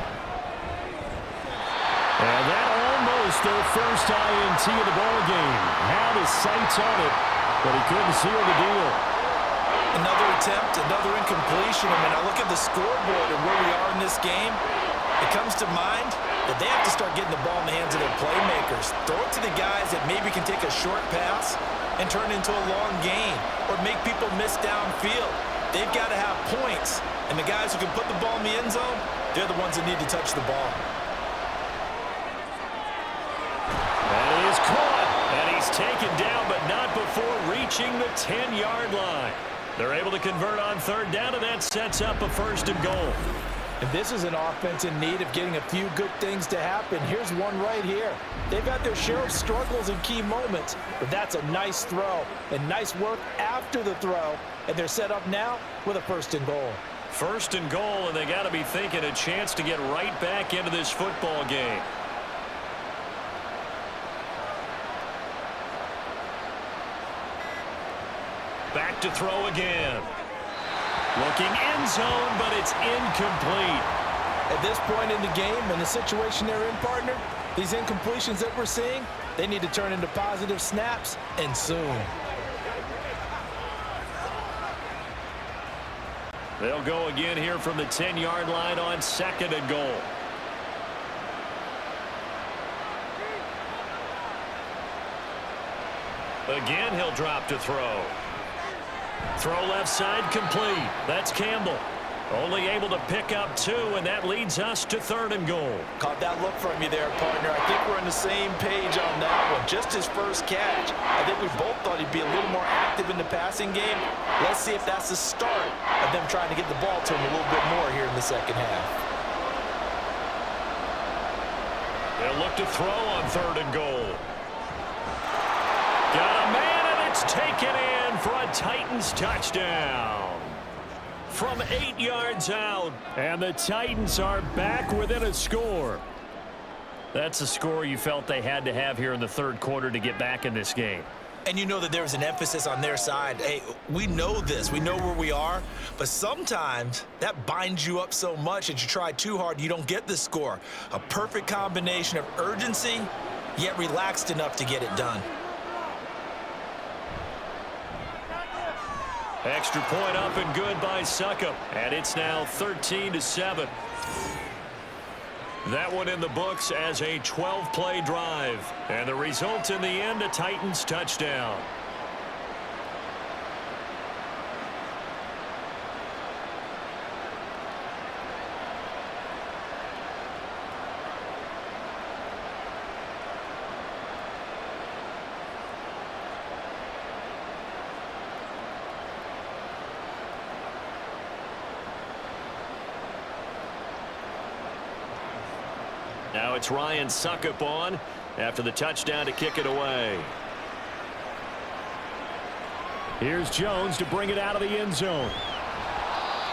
[SPEAKER 1] And that almost their first INT of the ball game. Had his sights on it, but he couldn't seal the deal.
[SPEAKER 4] Another attempt, another incompletion. I mean, I look at the scoreboard and where we are in this game. It comes to mind that they have to start getting the ball in the hands of their playmakers. Throw it to the guys that maybe can take a short pass and turn it into a long gain or make people miss downfield. They've got to have points, and the guys who can put the ball in the end zone, they're the ones that need to touch the ball.
[SPEAKER 1] That is caught, and he's taken down, but not before reaching the 10-yard line. They're able to convert on third down, and that sets up a first and goal.
[SPEAKER 4] And this is an offense in need of getting a few good things to happen. Here's one right here. They've got their share of struggles in key moments, but that's a nice throw and nice work after the throw. And they're set up now with a first and goal.
[SPEAKER 1] First and goal, and they got to be thinking a chance to get right back into this football game. Back to throw again. Looking end zone, but it's incomplete.
[SPEAKER 4] At this point in the game, in the situation they're in, partner, these incompletions that we're seeing, they need to turn into positive snaps, and soon.
[SPEAKER 1] They'll go again here from the 10-yard line on second and goal. Again, he'll drop to throw. Throw left side complete. That's Campbell. Only able to pick up 2, and that leads us to third and goal.
[SPEAKER 2] Caught that look from you there, partner. I think we're on the same page on that one. Just his first catch. I think we both thought he'd be a little more active in the passing game. Let's see if that's the start of them trying to get the ball to him a little bit more here in the second half.
[SPEAKER 1] They'll look to throw on third and goal. Got a man, and it's taken in for a Titans touchdown. From 8 yards out, and the Titans are back within a score. That's a score you felt they had to have here in the third quarter to get back in this game.
[SPEAKER 4] And you know that there was an emphasis on their side. Hey, we know this. We know where we are. But sometimes that binds you up so much that you try too hard, you don't get the score. A perfect combination of urgency, yet relaxed enough to get it done.
[SPEAKER 1] Extra point up and good by Succop. And it's now 13-7. That one in the books as a 12-play drive. And the result in the end, a Titans touchdown. Now it's Ryan Succop on after the touchdown to kick it away. Here's Jones to bring it out of the end zone.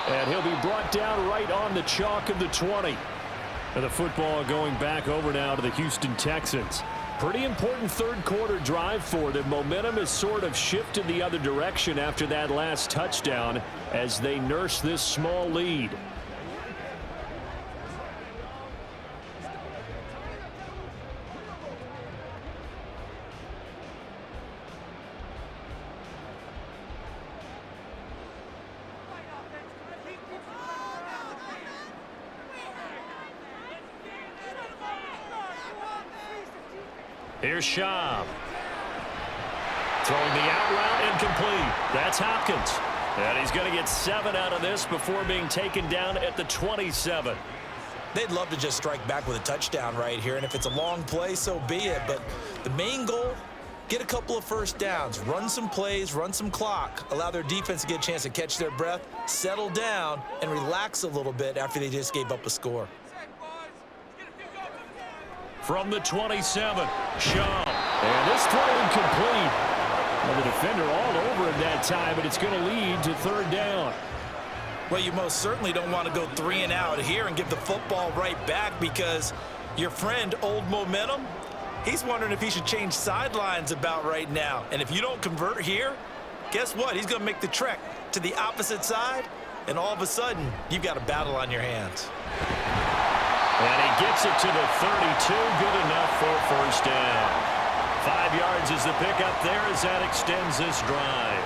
[SPEAKER 1] And he'll be brought down right on the chalk of the 20. And the football going back over now to the Houston Texans. Pretty important third quarter drive for them. Momentum has sort of shifted the other direction after that last touchdown as they nurse this small lead. Here's Schaub. Throwing the out route incomplete. That's Hopkins. And he's going to get 7 out of this before being taken down at the 27.
[SPEAKER 4] They'd love to just strike back with a touchdown right here, and if it's a long play, so be it. But the main goal, get a couple of first downs, run some plays, run some clock, allow their defense to get a chance to catch their breath, settle down, and relax a little bit after they just gave up a score.
[SPEAKER 1] From the 27, Schaub. And this throw incomplete. And the defender all over him that time, but it's going to lead to third down.
[SPEAKER 4] Well, you most certainly don't want to go 3 and out here and give the football right back because your friend, Old Momentum, he's wondering if he should change sidelines about right now. And if you don't convert here, guess what? He's going to make the trek to the opposite side and all of a sudden, you've got a battle on your hands.
[SPEAKER 1] And he gets it to the 32. Good enough for first down. 5 yards is the pickup there as that extends this drive.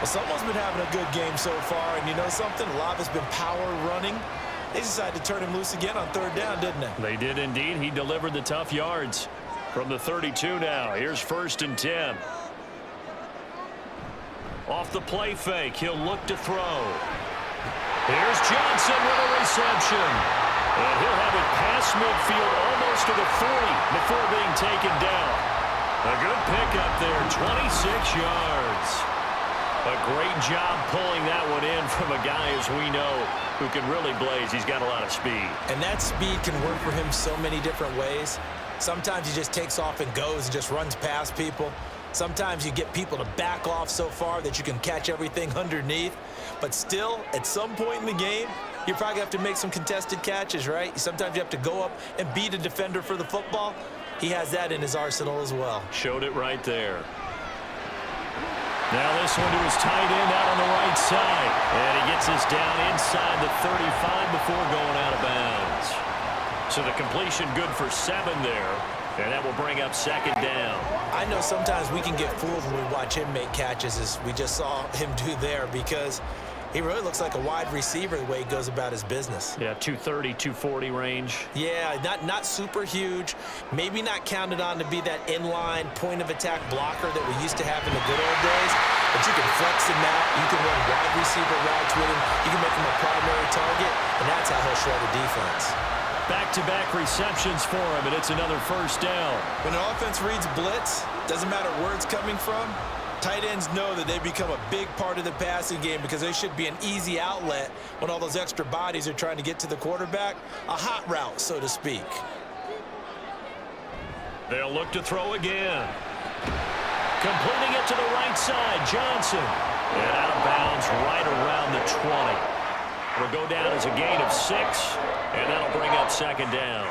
[SPEAKER 4] Well, someone's been having a good game so far, and you know something? A lot has been power running. They decided to turn him loose again on third down, didn't they?
[SPEAKER 1] They did indeed. He delivered the tough yards. From the 32 now, here's 1st and 10. Off the play fake, he'll look to throw. Here's Johnson with a reception. And he'll have it past midfield almost to the 40 before being taken down. A good pickup there, 26 yards. A great job pulling that one in from a guy, as we know, who can really blaze. He's got a lot of speed.
[SPEAKER 4] And that speed can work for him so many different ways. Sometimes he just takes off and goes and just runs past people. Sometimes you get people to back off so far that you can catch everything underneath. But still, at some point in the game, you probably have to make some contested catches, right? Sometimes you have to go up and beat a defender for the football. He has that in his arsenal as well.
[SPEAKER 1] Showed it right there. Now this one to his tight end out on the right side. And he gets this down inside the 35 before going out of bounds. So the completion good for 7 there. And that will bring up 2nd down.
[SPEAKER 4] I know sometimes we can get fooled when we watch him make catches, as we just saw him do there, because he really looks like a wide receiver the way he goes about his business.
[SPEAKER 1] Yeah, 230, 240 range.
[SPEAKER 4] Yeah, not super huge. Maybe not counted on to be that inline point-of-attack blocker that we used to have in the good old days. But you can flex him out. You can run wide receiver routes with him. You can make him a primary target, and that's how he'll shred a defense.
[SPEAKER 1] Back-to-back receptions for him, and it's another 1st down.
[SPEAKER 4] When an offense reads blitz, doesn't matter where it's coming from, tight ends know that they become a big part of the passing game because they should be an easy outlet when all those extra bodies are trying to get to the quarterback. A hot route, so to speak.
[SPEAKER 1] They'll look to throw again. Completing it to the right side, Johnson. And out of bounds right around the 20. It'll go down as a gain of 6, and that'll bring up 2nd down.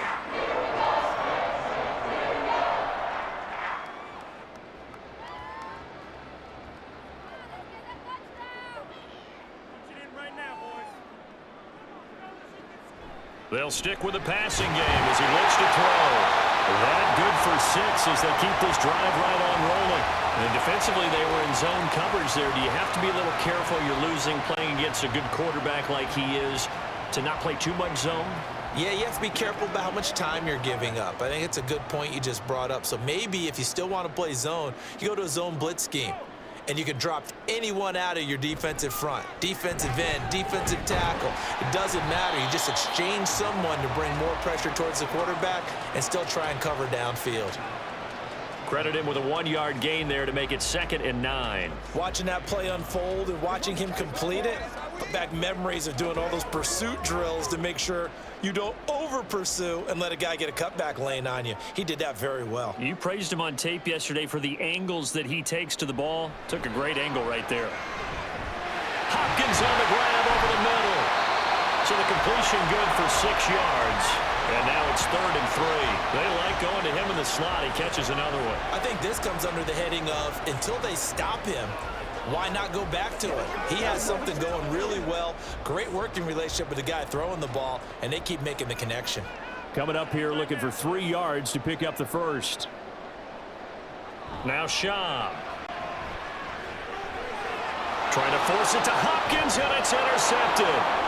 [SPEAKER 1] They'll stick with the passing game as he looks to throw. That good for 6 as they keep this drive right on rolling. And defensively, they were in zone coverage there. Do you have to be a little careful? You're losing, playing against a good quarterback like he is, to not play too much zone?
[SPEAKER 4] Yeah, you have to be careful about how much time you're giving up. I think it's a good point you just brought up. So maybe if you still want to play zone, you go to a zone blitz scheme. And you can drop anyone out of your defensive front. Defensive end, defensive tackle. It doesn't matter. You just exchange someone to bring more pressure towards the quarterback and still try and cover downfield.
[SPEAKER 1] Credit him with a 1-yard gain there to make it 2nd and 9.
[SPEAKER 4] Watching that play unfold and watching him complete it, put back memories of doing all those pursuit drills to make sure you don't over-pursue and let a guy get a cutback lane on you. He did that very well.
[SPEAKER 1] You praised him on tape yesterday for the angles that he takes to the ball. Took a great angle right there. Hopkins on the grab over the middle. So the completion good for 6 yards. And now it's 3rd and 3. They like going to him in the slot. He catches another one.
[SPEAKER 4] I think this comes under the heading of, until they stop him, why not go back to it? He has something going really well. Great working relationship with the guy throwing the ball, and they keep making the connection.
[SPEAKER 1] Coming up here looking for 3 yards to pick up the 1st. Now Schaub. Trying to force it to Hopkins, and it's intercepted.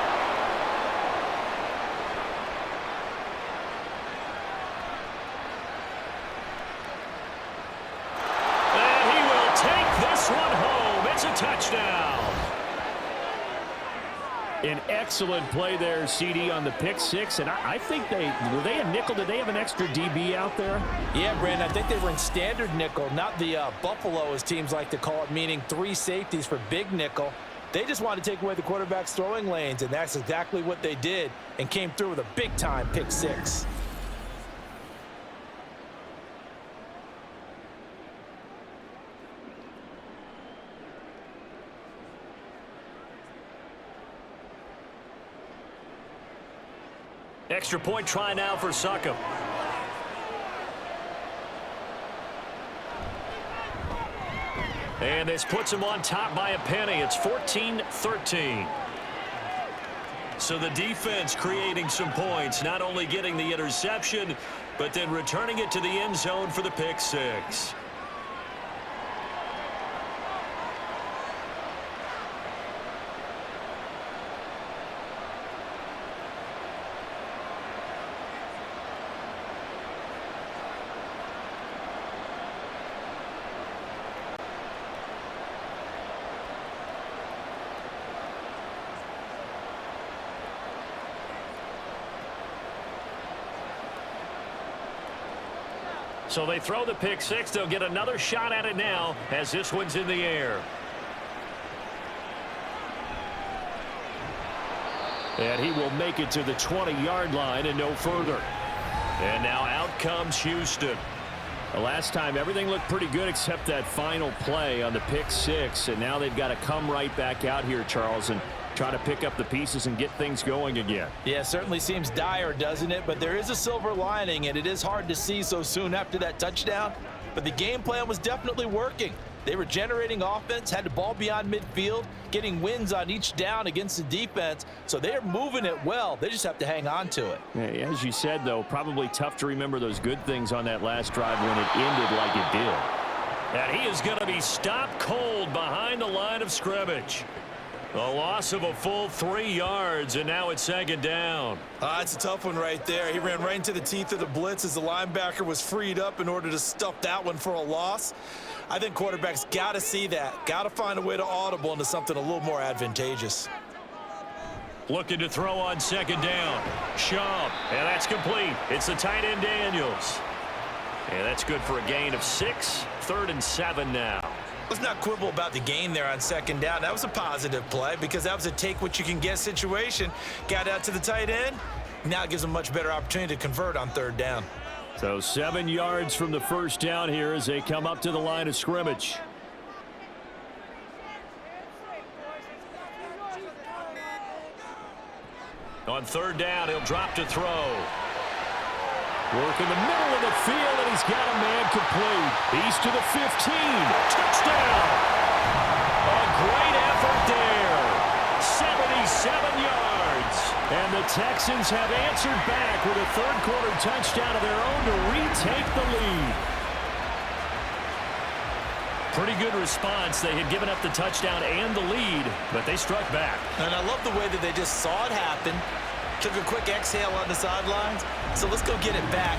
[SPEAKER 1] Touchdown. An excellent play there, CD, on the pick 6. And I think were they a nickel? Did they have an extra DB out there?
[SPEAKER 5] Yeah, Brandon, I think they were in standard nickel, not the Buffalo, as teams like to call it, meaning 3 safeties for big nickel. They just wanted to take away the quarterback's throwing lanes, and that's exactly what they did and came through with a big-time pick 6.
[SPEAKER 1] Extra point try now for Succop. And this puts him on top by a penny. It's 14-13. So the defense creating some points, not only getting the interception, but then returning it to the end zone for the pick six. So they throw the pick six. They'll get another shot at it now as this one's in the air. And he will make it to the 20-yard line and no further. And now out comes Houston. The last time everything looked pretty good except that final play on the pick six. And now they've got to come right back out here, Charles, and try to pick up the pieces and get things going again.
[SPEAKER 2] Yeah, certainly seems dire, doesn't it? But there is a silver lining, and it is hard to see so soon after that touchdown. But the game plan was definitely working. They were generating offense, had the ball beyond midfield, getting wins on each down against the defense. So they're moving it well. They just have to hang on to it.
[SPEAKER 1] Yeah, as you said, though, probably tough to remember those good things on that last drive when it ended like it did. And he is going to be stopped cold behind the line of scrimmage. A loss of a full 3 yards, and now it's second down.
[SPEAKER 4] It's a tough one right there. He ran right into the teeth of the blitz as the linebacker was freed up in order to stuff that one for a loss. I think quarterbacks got to see that. Got to find a way to audible into something a little more advantageous.
[SPEAKER 1] Looking to throw on second down. Schaub, and that's complete. It's the tight end Daniels. And that's good for a gain of 6. 3rd and 7 now.
[SPEAKER 4] Let's not quibble about the gain there on second down. That was a positive play because that was a take-what-you-can-get situation. Got out to the tight end. Now it gives them a much better opportunity to convert on 3rd down.
[SPEAKER 1] So 7 yards from the first down here as they come up to the line of scrimmage. On 3rd down, he'll drop to throw. Work in the middle of the field, and he's got a man complete. He's to the 15. Touchdown! A great effort there. 77 yards. And the Texans have answered back with a third-quarter touchdown of their own to retake the lead. Pretty good response. They had given up the touchdown and the lead, but they struck back.
[SPEAKER 4] And I love the way that they just saw it happen. Took a quick exhale on the sidelines. So let's go get it back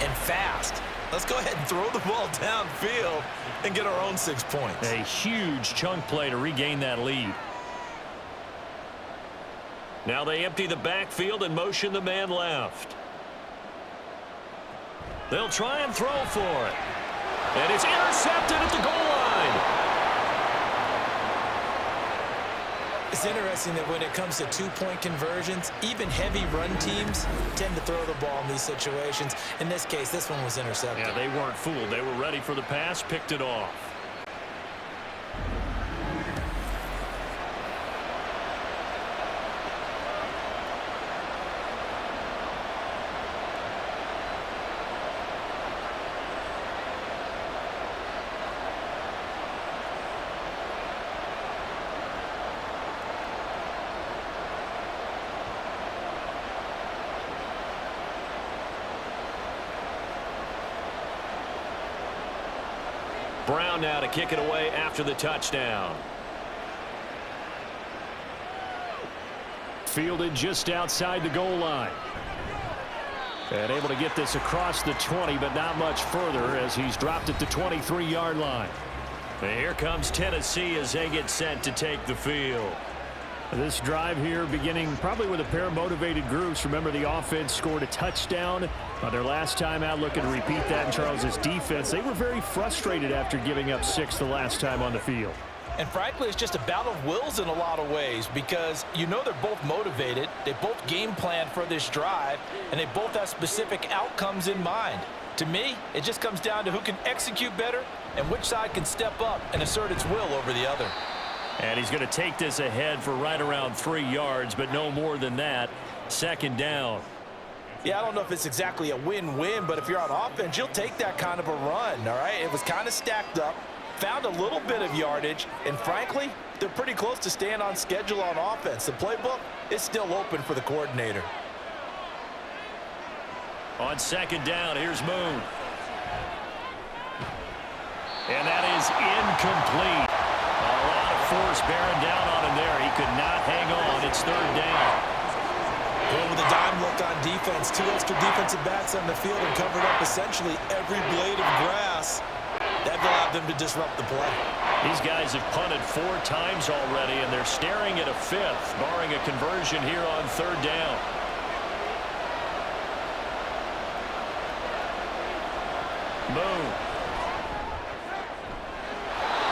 [SPEAKER 4] and fast. Let's go ahead and throw the ball downfield and get our own 6 points.
[SPEAKER 1] A huge chunk play to regain that lead. Now they empty the backfield and motion the man left. They'll try and throw for it. And it's intercepted at the goal line.
[SPEAKER 4] It's interesting that when it comes to two-point conversions, even heavy run teams tend to throw the ball in these situations. In this case, this one was intercepted.
[SPEAKER 1] Yeah, they weren't fooled. They were ready for the pass, picked it off. Brown now to kick it away after the touchdown. Fielded just outside the goal line. And able to get this across the 20, but not much further as he's dropped at the 23-yard line. And here comes Tennessee as they get set to take the field. This drive here beginning probably with a pair of motivated groups. Remember, the offense scored a touchdown on their last time out. Looking to repeat that in Charles's defense. They were very frustrated after giving up 6 the last time on the field.
[SPEAKER 2] And frankly, it's just a battle of wills in a lot of ways because you know they're both motivated. They both game plan for this drive, and they both have specific outcomes in mind. To me, it just comes down to who can execute better and which side can step up and assert its will over the other.
[SPEAKER 1] And he's going to take this ahead for right around 3 yards, but no more than that. Second down.
[SPEAKER 2] Yeah, I don't know if it's exactly a win-win, but if you're on offense, you'll take that kind of a run, all right? It was kind of stacked up. found a little bit of yardage, and frankly, they're pretty close to staying on schedule on offense. The playbook is still open for the coordinator.
[SPEAKER 1] On second down, here's Moon. And that is incomplete. A lot of force bearing down on him there. He could not hang on. It's third down.
[SPEAKER 4] Going with a dime look on defense. 2 extra defensive backs on the field and covered up essentially every blade of grass. That allowed them to disrupt the play.
[SPEAKER 1] These guys have punted 4 times already, and they're staring at a 5th, barring a conversion here on third down. Moon.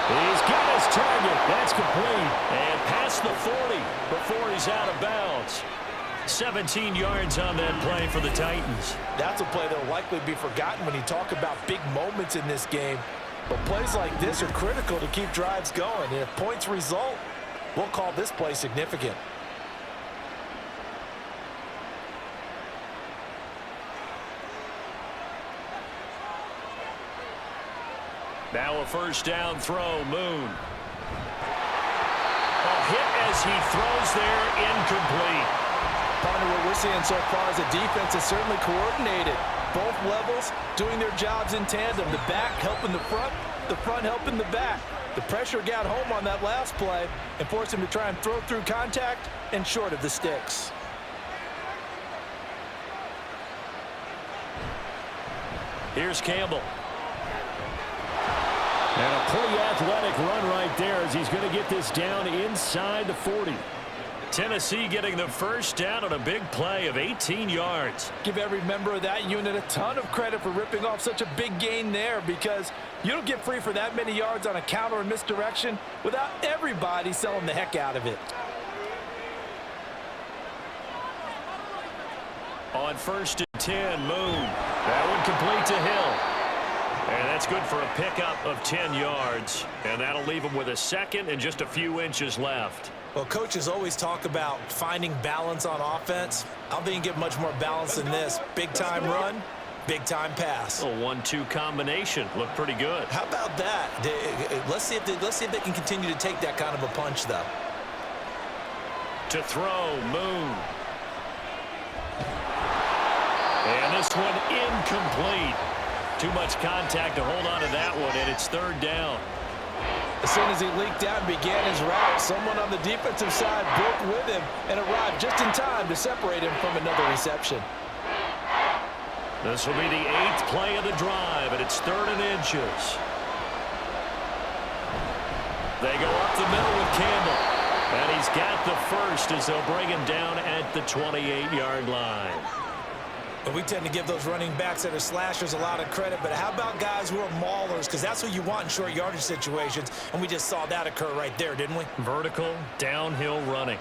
[SPEAKER 1] He's got his target. That's complete. And past the 40 before he's out of bounds. 17 yards on that play for the Titans.
[SPEAKER 2] That's a play that will likely be forgotten when you talk about big moments in this game. But plays like this are critical to keep drives going. And if points result, we'll call this play significant.
[SPEAKER 1] Now a first down throw, Moon. A hit as he throws there, incomplete.
[SPEAKER 2] Partner, what we're seeing so far is the defense is certainly coordinated. Both levels doing their jobs in tandem. The back helping the front helping the back. The pressure got home on that last play and forced him to try and throw through contact and short of the sticks.
[SPEAKER 1] Here's Campbell. And a pretty athletic run right there as he's going to get this down inside the 40. Tennessee getting the first down on a big play of 18 yards.
[SPEAKER 2] Give every member of that unit a ton of credit for ripping off such a big gain there, because you don't get free for that many yards on a counter or misdirection without everybody selling the heck out of it.
[SPEAKER 1] On first and 10, Moon. That one complete to Hill. And that's good for a pickup of 10 yards. And that'll leave him with a second and just a few inches left.
[SPEAKER 4] Well, coaches always talk about finding balance on offense. I don't think you get much more balance than this. Big-time run, big-time pass.
[SPEAKER 1] A 1-2 combination. Looked pretty good.
[SPEAKER 4] How about that? Let's see if they can continue to take that kind of a punch, though.
[SPEAKER 1] To throw, Moon. And this one incomplete. Too much contact to hold on to that one, and it's third down.
[SPEAKER 2] As soon as he leaked out and began his route, someone on the defensive side broke with him and arrived just in time to separate him from another reception.
[SPEAKER 1] This will be the 8th play of the drive, and it's 3rd and inches. They go up the middle with Campbell, and he's got the first as they'll bring him down at the 28-yard line.
[SPEAKER 4] But we tend to give those running backs that are slashers a lot of credit. But how about guys who are maulers? Because that's what you want in short yardage situations. And we just saw that occur right there, didn't we?
[SPEAKER 1] Vertical, downhill running.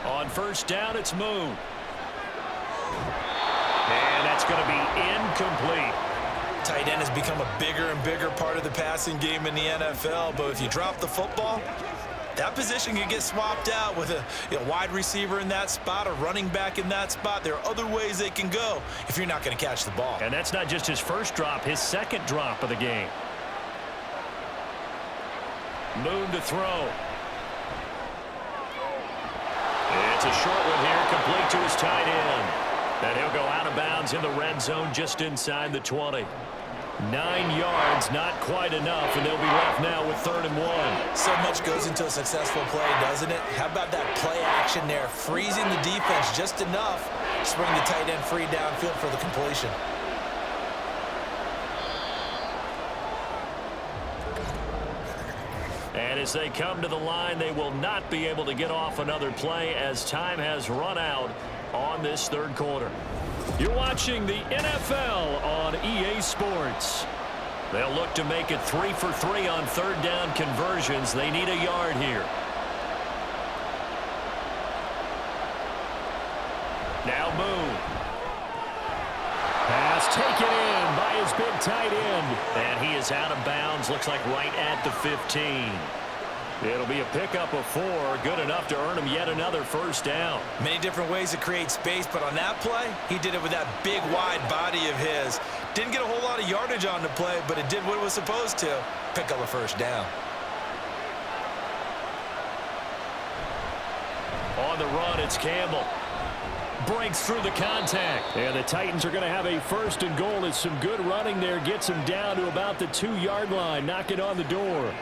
[SPEAKER 1] On first down, it's Moon. And that's going to be incomplete.
[SPEAKER 4] Tight end has become a bigger and bigger part of the passing game in the NFL. But if you drop the football, that position can get swapped out with a wide receiver in that spot, a running back in that spot. There are other ways they can go if you're not going to catch the ball.
[SPEAKER 1] And that's not just his first drop, his second drop of the game. Moon to throw. It's a short one here, complete to his tight end. And he'll go out of bounds in the red zone just inside the 20. 9 yards, not quite enough, and they'll be left now with 3rd and 1.
[SPEAKER 4] So much goes into a successful play, doesn't it? How about that play action there, freezing the defense just enough to bring the tight end free downfield for the completion.
[SPEAKER 1] And as they come to the line, they will not be able to get off another play as time has run out on this 3rd quarter. You're watching the NFL on EA Sports. They'll look to make it 3 for 3 on 3rd down conversions. They need a yard here. Now Moon. Pass taken in by his big tight end. And he is out of bounds. Looks like right at the 15. It'll be a pickup of 4, good enough to earn him yet another first down.
[SPEAKER 4] Many different ways to create space, but on that play, he did it with that big, wide body of his. Didn't get a whole lot of yardage on the play, but it did what it was supposed to. Pick up a first down.
[SPEAKER 1] On the run, it's Campbell. Breaks through the contact. And the Titans are going to have a first and goal as some good running there gets him down to about the 2-yard line, knocking on the door.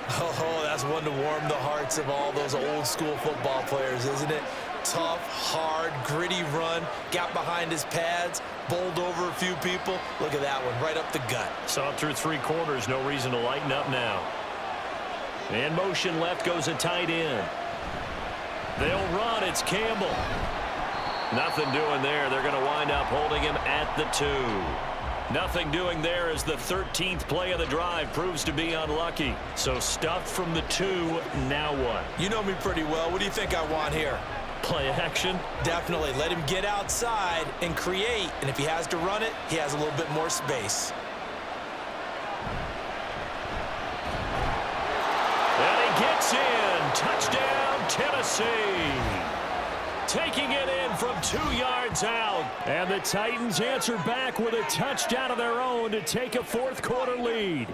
[SPEAKER 4] Oh, that's one to warm the hearts of all those old school football players, isn't it? Tough, hard, gritty run, got behind his pads, bowled over a few people. Look at that one, right up the gut.
[SPEAKER 1] Saw it through 3 quarters, no reason to lighten up now. And motion left goes a tight end. They'll run, it's Campbell. Nothing doing there. They're going to wind up holding him at the 2. Nothing doing there as the 13th play of the drive proves to be unlucky. So stuffed from the 2, now what?
[SPEAKER 4] You know me pretty well. What do you think I want here?
[SPEAKER 1] Play action?
[SPEAKER 4] Definitely. Let him get outside and create. And if he has to run it, he has a little bit more space.
[SPEAKER 1] And he gets in. Touchdown, Tennessee. Taking it in from 2 yards out. And the Titans answer back with a touchdown of their own to take a 4th quarter lead.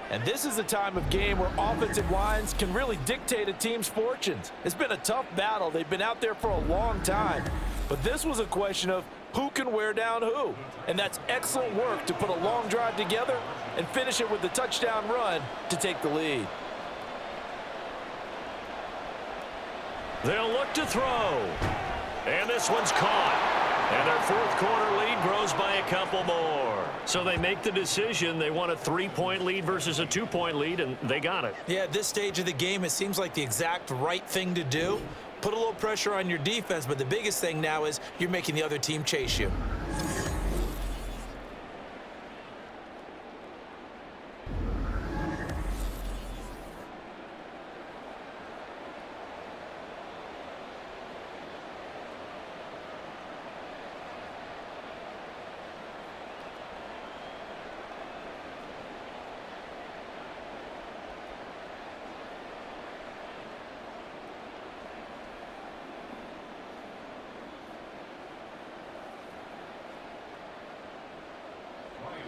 [SPEAKER 5] And this is a time of game where offensive lines can really dictate a team's fortunes. It's been a tough battle. They've been out there for a long time. But this was a question of who can wear down who. And that's excellent work to put a long drive together and finish it with the touchdown run to take the lead.
[SPEAKER 1] They'll look to throw. And this one's caught. And their 4th quarter lead grows by a couple more. So they make the decision. They want a 3-point lead versus a 2-point lead, and they got it.
[SPEAKER 4] Yeah, at this stage of the game, it seems like the exact right thing to do. Put a little pressure on your defense, but the biggest thing now is you're making the other team chase you.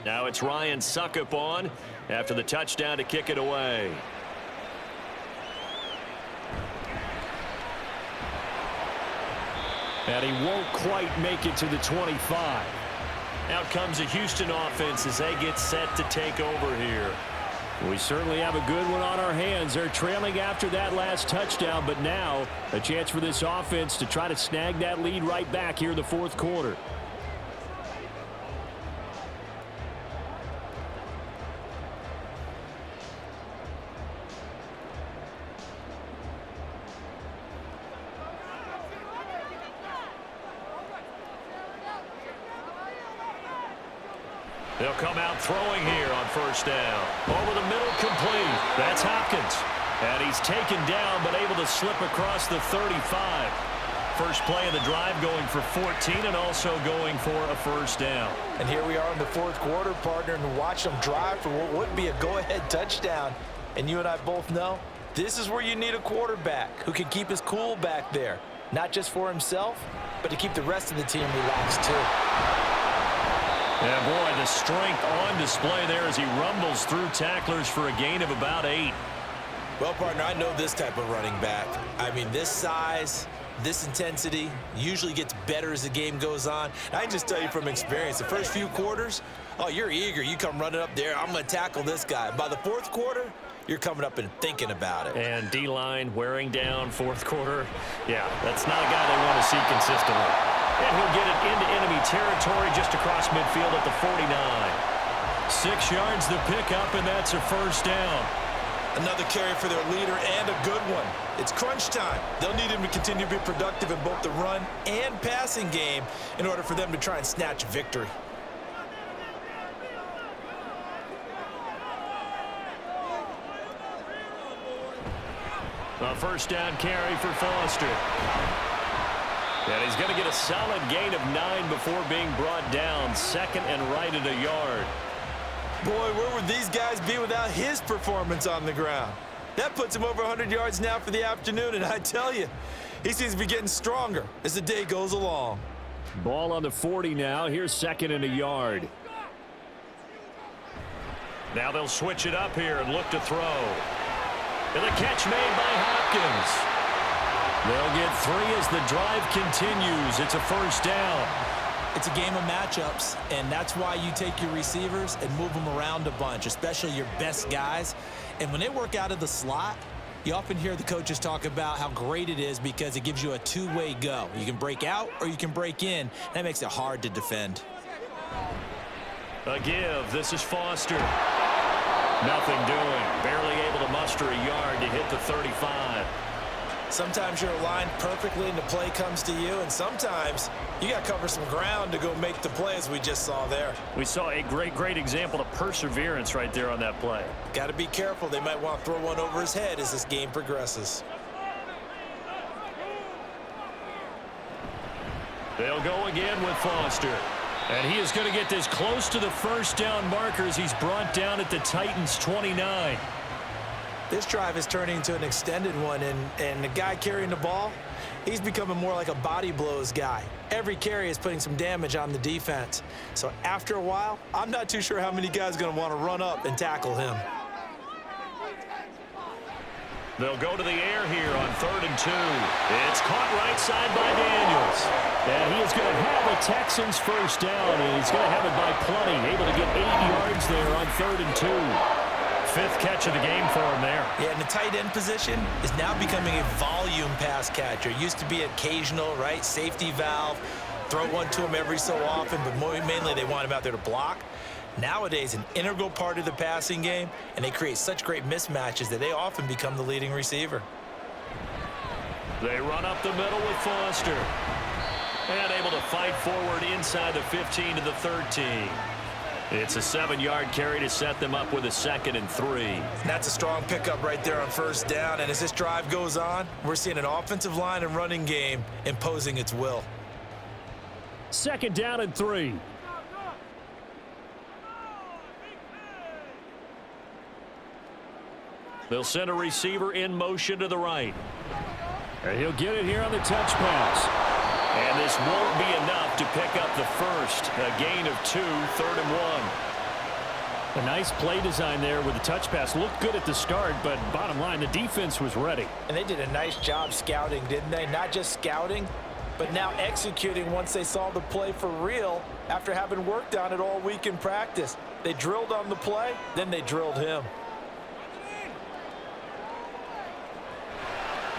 [SPEAKER 1] Now it's Ryan Suckup on after the touchdown to kick it away. And he won't quite make it to the 25. Out comes the Houston offense as they get set to take over here. We certainly have a good one on our hands. They're trailing after that last touchdown, but now a chance for this offense to try to snag that lead right back here in the 4th quarter. They'll come out throwing here on first down. Over the middle, complete. That's Hopkins. And he's taken down, but able to slip across the 35. First play of the drive going for 14 and also going for a first down.
[SPEAKER 4] And here we are in the 4th quarter, partner, and watch them drive for what would be a go-ahead touchdown. And you and I both know this is where you need a quarterback who can keep his cool back there. Not just for himself, but to keep the rest of the team relaxed too.
[SPEAKER 1] Yeah, boy, the strength on display there as he rumbles through tacklers for a gain of about 8.
[SPEAKER 4] Well, partner, I know this type of running back. I mean, this size, this intensity usually gets better as the game goes on. I can just tell you from experience, the first few quarters, oh, you're eager. You come running up there, I'm going to tackle this guy. By the 4th quarter, you're coming up and thinking about it.
[SPEAKER 1] And D-line wearing down 4th quarter. Yeah, that's not a guy they want to see consistently. And he'll get it into enemy territory just across midfield at the 49. 6 yards the pickup, and that's a first down.
[SPEAKER 4] Another carry for their leader and a good one. It's crunch time. They'll need him to continue to be productive in both the run and passing game in order for them to try and snatch victory.
[SPEAKER 1] A first down carry for Foster. And he's going to get a solid gain of 9 before being brought down. 2nd and right at a yard.
[SPEAKER 4] Boy, where would these guys be without his performance on the ground? That puts him over 100 yards now for the afternoon, and I tell you, he seems to be getting stronger as the day goes along.
[SPEAKER 1] Ball on the 40 now. Here's 2nd and a yard. Now they'll switch it up here and look to throw. And the catch made by Hopkins. They'll get 3 as the drive continues. It's a first down.
[SPEAKER 4] It's a game of matchups, and that's why you take your receivers and move them around a bunch, especially your best guys. And when they work out of the slot, you often hear the coaches talk about how great it is because it gives you a two-way go. You can break out or you can break in. That makes it hard to defend.
[SPEAKER 1] A give. This is Foster. Nothing doing. Barely able to muster a yard to hit the 35.
[SPEAKER 4] Sometimes you're aligned perfectly and the play comes to you, and sometimes you got to cover some ground to go make the play, as we just saw there.
[SPEAKER 1] We saw a great example of perseverance right there on that play.
[SPEAKER 4] Got to be careful. They might want to throw one over his head as this game progresses.
[SPEAKER 1] They'll go again with Foster. And he is going to get this close to the first down markers. He's brought down at the Titans' 29.
[SPEAKER 4] This drive is turning into an extended one, and the guy carrying the ball, he's becoming more like a body blows guy. Every carry is putting some damage on the defense. So after a while, I'm not too sure how many guys are going to want to run up and tackle him.
[SPEAKER 1] They'll go to the air here on 3rd and 2. It's caught right side by Daniels. And he is going to have a Texans first down, and he's going to have it by plenty. Able to get 8 yards there on 3rd and 2. 5th catch of the game for him there.
[SPEAKER 4] Yeah, and the tight end position is now becoming a volume pass catcher. Used to be occasional, right? Safety valve. Throw one to him every so often, but mainly they want him out there to block. Nowadays, an integral part of the passing game, and they create such great mismatches that they often become the leading receiver.
[SPEAKER 1] They run up the middle with Foster. And able to fight forward inside the 15 to the 13. It's a 7-yard carry to set them up with a 2nd and 3.
[SPEAKER 4] That's a strong pickup right there on first down, and as this drive goes on, we're seeing an offensive line and running game imposing its will.
[SPEAKER 1] 2nd down and 3. They'll send a receiver in motion to the right. And he'll get it here on the touch pass. And this won't be enough to pick up the first. A gain of 2, 3rd and 1. A nice play design there with the touch pass. Looked good at the start, but bottom line, the defense was ready.
[SPEAKER 4] And they did a nice job scouting, didn't they? Not just scouting, but now executing once they saw the play for real after having worked on it all week in practice. They drilled on the play, then they drilled him.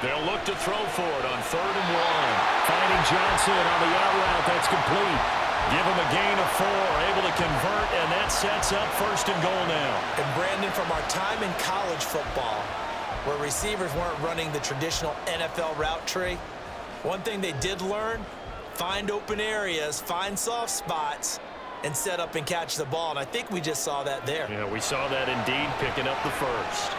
[SPEAKER 1] They'll look to throw for it on 3rd and 1. Finding Johnson on the out route. That's complete. Give him a gain of 4. Able to convert, and that sets up 1st and goal now.
[SPEAKER 4] And Brandon, from our time in college football, where receivers weren't running the traditional NFL route tree, one thing they did learn, find open areas, find soft spots, and set up and catch the ball. And I think we just saw that there.
[SPEAKER 1] Yeah, we saw that indeed, picking up the first.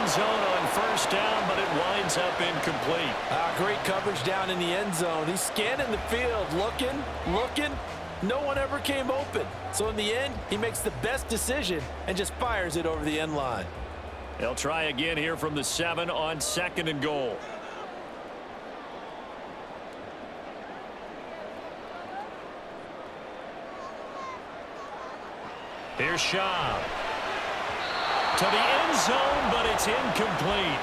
[SPEAKER 1] Zone on first down, but it winds up incomplete.
[SPEAKER 5] Great coverage down in the end zone. He's scanning the field, looking. No one ever came open. So in the end, he makes the best decision and just fires it over the end line.
[SPEAKER 1] They'll try again here from the 7 on 2nd and goal. Here's Shaw. To the end zone, but it's incomplete.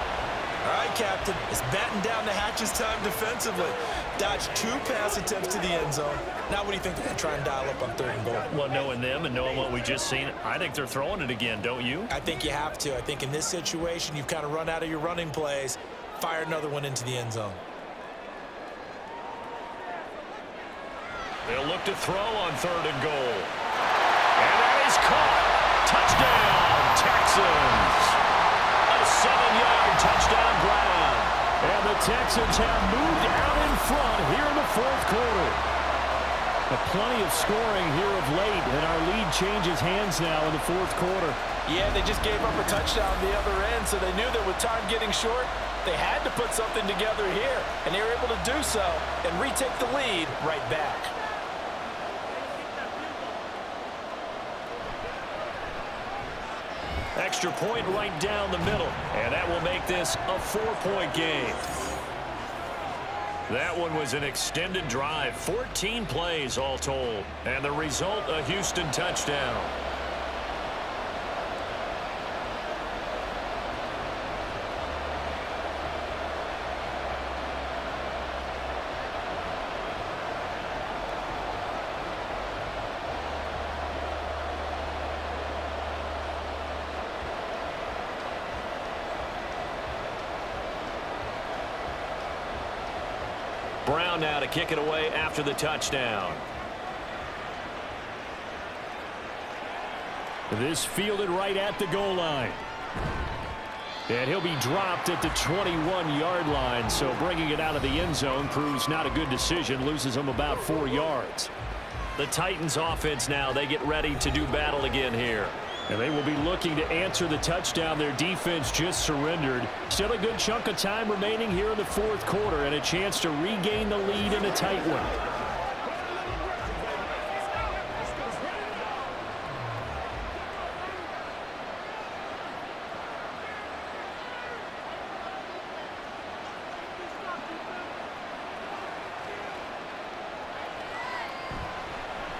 [SPEAKER 4] All right, Captain. It's batting down the hatches time defensively. Dodged 2 pass attempts to the end zone. Now what do you think they're going to try and dial up on 3rd and goal?
[SPEAKER 1] Well, knowing them and knowing what we just seen, I think they're throwing it again, don't you?
[SPEAKER 4] I think you have to. I think in this situation, you've kind of run out of your running plays. Fire another one into the end zone.
[SPEAKER 1] They'll look to throw on 3rd and goal. And that is caught. Touchdown, Texans. A 7-yard touchdown ground. And the Texans have moved out in front here in the 4th quarter. Plenty of scoring here of late, and our lead changes hands now in the 4th quarter.
[SPEAKER 5] Yeah, they just gave up a touchdown on the other end, so they knew that with time getting short, they had to put something together here, and they were able to do so and retake the lead right back.
[SPEAKER 1] Extra point right down the middle, and that will make this a 4-point game. That one was an extended drive, 14 plays all told, and the result, a Houston touchdown. Brown now to kick it away after the touchdown. This fielded right at the goal line. And he'll be dropped at the 21-yard line, so bringing it out of the end zone proves not a good decision, loses him about 4 yards. The Titans offense now, they get ready to do battle again here. And they will be looking to answer the touchdown their defense just surrendered. Still a good chunk of time remaining here in the fourth quarter and a chance to regain the lead in a tight one.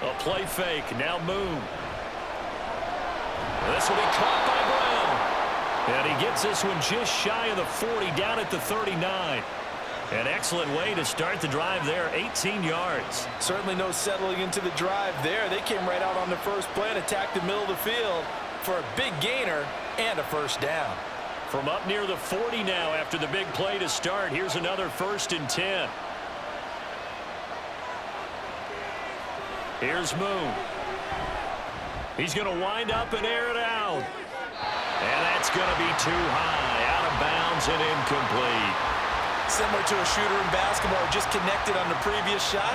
[SPEAKER 1] A play fake, now Moon. This will be caught by Brown. And he gets this one just shy of the 40, down at the 39. An excellent way to start the drive there, 18 yards.
[SPEAKER 2] Certainly no settling into the drive there. They came right out on the first play and attacked the middle of the field for a big gainer and a first down.
[SPEAKER 1] From up near the 40 now after the big play to start, here's another 1st and 10. Here's Moon. He's going to wind up and air it out. And that's going to be too high, out of bounds and incomplete.
[SPEAKER 2] Similar to a shooter in basketball, just connected on the previous shot.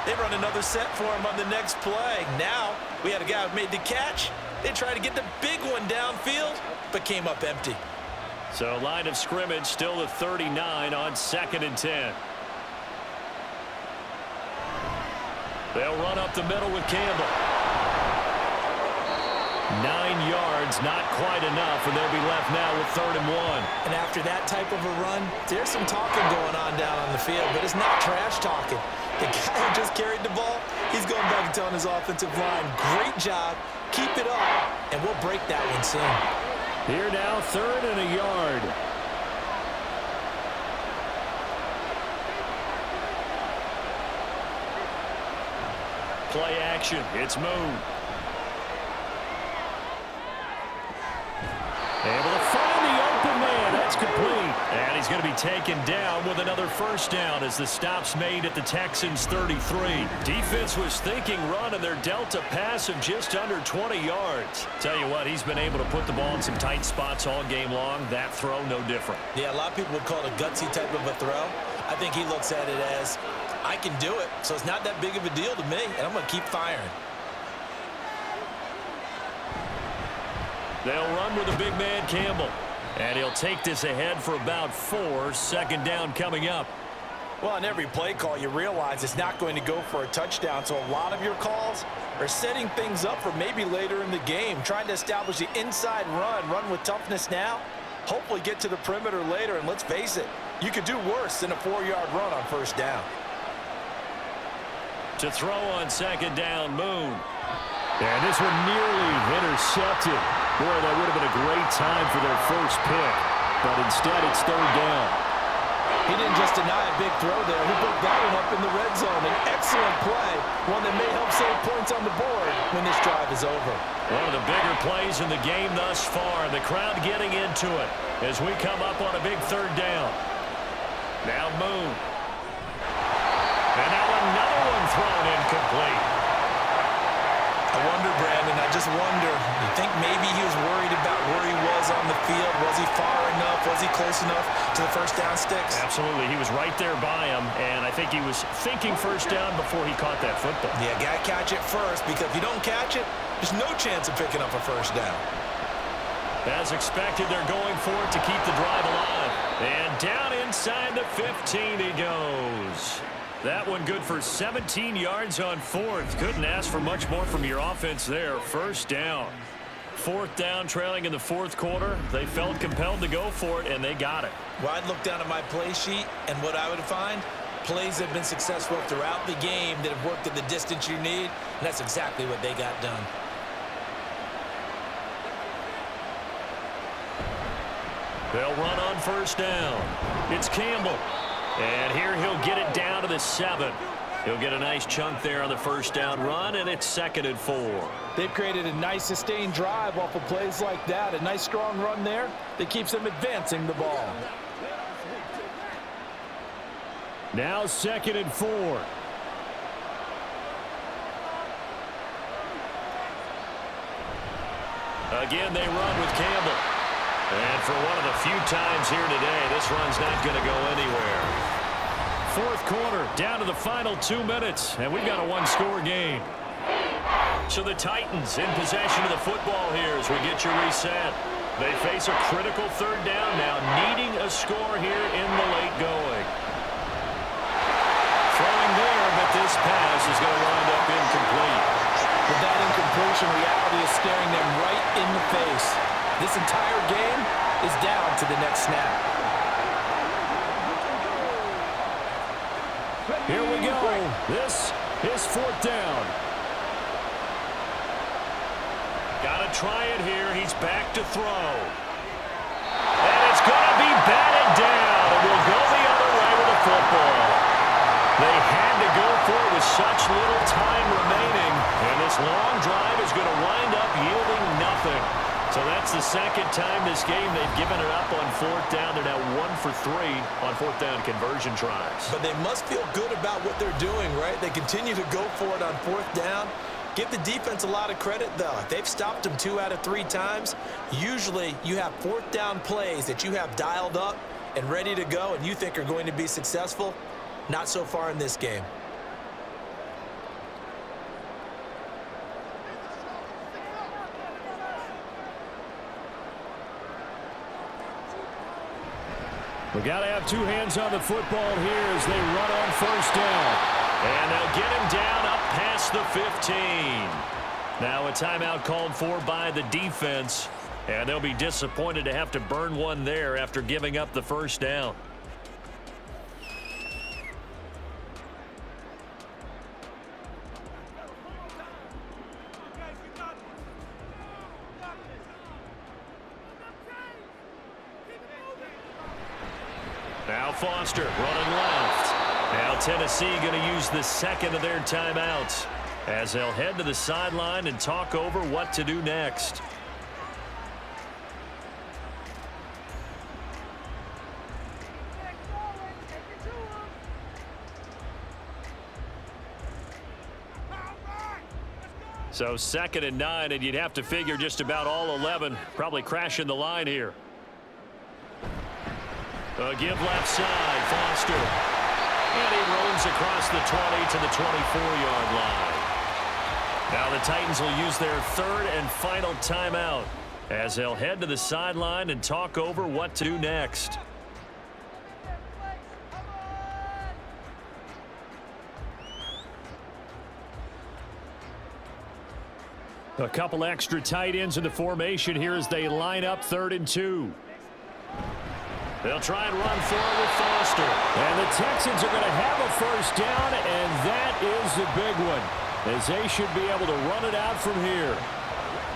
[SPEAKER 2] They run another set for him on the next play. Now, we had a guy who made the catch. They tried to get the big one downfield, but came up empty.
[SPEAKER 1] So line of scrimmage still the 39 on 2nd and 10. They'll run up the middle with Campbell. 9 yards, not quite enough, and they'll be left now with 3rd and 1.
[SPEAKER 4] And after that type of a run, there's some talking going on down on the field, but it's not trash talking. The guy who just carried the ball, he's going back and telling his offensive line, great job, keep it up, and we'll break that one soon.
[SPEAKER 1] Here now, 3rd and a yard. Play action, it's Moon. Able to find the open man. That's complete. And he's going to be taken down with another first down as the stop's made at the Texans' 33. Defense was thinking run, and they're dealt a pass of just under 20 yards. Tell you what, he's been able to put the ball in some tight spots all game long. That throw, no different.
[SPEAKER 4] Yeah, a lot of people would call it a gutsy type of a throw. I think he looks at it as, I can do it, so it's not that big of a deal to me, and I'm going to keep firing.
[SPEAKER 1] They'll run with the big man, Campbell. And he'll take this ahead for about 4. 2nd down coming up.
[SPEAKER 2] Well, on every play call, you realize it's not going to go for a touchdown, so a lot of your calls are setting things up for maybe later in the game, trying to establish the inside run with toughness now, hopefully get to the perimeter later, and let's face it, you could do worse than a 4-yard run on 1st down.
[SPEAKER 1] To throw on 2nd down, Moon. And this one nearly intercepted. Boy, that would have been a great time for their first pick. But instead, it's 3rd down.
[SPEAKER 2] He didn't just deny a big throw there. He put that one up in the red zone. An excellent play. One that may help save points on the board when this drive is over.
[SPEAKER 1] One of the bigger plays in the game thus far. The crowd getting into it as we come up on a big 3rd down. Now Moon. And now another one thrown incomplete.
[SPEAKER 4] I wonder, Brandon, I just wonder, you think maybe he was worried about where he was on the field? Was he far enough? Was he close enough to the first down sticks?
[SPEAKER 1] Absolutely. He was right there by him, and I think he was thinking first down before he caught that football.
[SPEAKER 4] Yeah, got to catch it first, because if you don't catch it, there's no chance of picking up a first down.
[SPEAKER 1] As expected, they're going for it to keep the drive alive. And down inside the 15 he goes. That one good for 17 yards on 4th. Couldn't ask for much more from your offense there. 1st down. 4th down, trailing in the 4th quarter. They felt compelled to go for it, and they got it.
[SPEAKER 4] Well, I'd look down at my play sheet, and what I would find, plays that have been successful throughout the game that have worked at the distance you need, and that's exactly what they got done.
[SPEAKER 1] They'll run on 1st down. It's Campbell. And here he'll get it down to the 7. He'll get a nice chunk there on the 1st down run, and it's 2nd and 4.
[SPEAKER 5] They've created a nice sustained drive off of plays like that. A nice strong run there that keeps them advancing the ball.
[SPEAKER 1] Now 2nd and 4. Again, they run with Campbell. And for one of the few times here today, this run's not going to go anywhere. 4th quarter, down to the final 2 minutes, and we've got a 1-score game. So the Titans in possession of the football here as we get you reset. They face a critical 3rd down now, needing a score here in the late going. Throwing there, but this pass is going to wind up incomplete.
[SPEAKER 5] But that incompletion reality is staring them right in the face. This entire game is down to the next snap.
[SPEAKER 1] Here we go. This is 4th down. Got to try it here. He's back to throw. And it's going to be batted down. And we'll go the other way with the football. They had to go for it with such little time remaining. And this long drive is going to wind up yielding nothing. So that's the 2nd time this game they've given it up on 4th down. They're now 1 for 3 on 4th down conversion tries.
[SPEAKER 4] But they must feel good about what they're doing, right? They continue to go for it on 4th down. Give the defense a lot of credit, though. If they've stopped them 2 out of 3 times, usually you have 4th down plays that you have dialed up and ready to go and you think are going to be successful. Not so far in this game.
[SPEAKER 1] We got to have 2 hands on the football here as they run on 1st down. And they'll get him down up past the 15. Now a timeout called for by the defense. And they'll be disappointed to have to burn one there after giving up the 1st down. Now Foster running left. Now Tennessee going to use the 2nd of their timeouts as they'll head to the sideline and talk over what to do next. So 2nd and 9, and you'd have to figure just about all 11 probably crashing the line here. Give left side, Foster. And he roams across the 20 to the 24-yard line. Now the Titans will use their 3rd and final timeout as they'll head to the sideline and talk over what to do next. A couple extra tight ends in the formation here as they line up 3rd and 2. They'll try and run forward with Foster. And the Texans are going to have a 1st down, and that is the big one, as they should be able to run it out from here.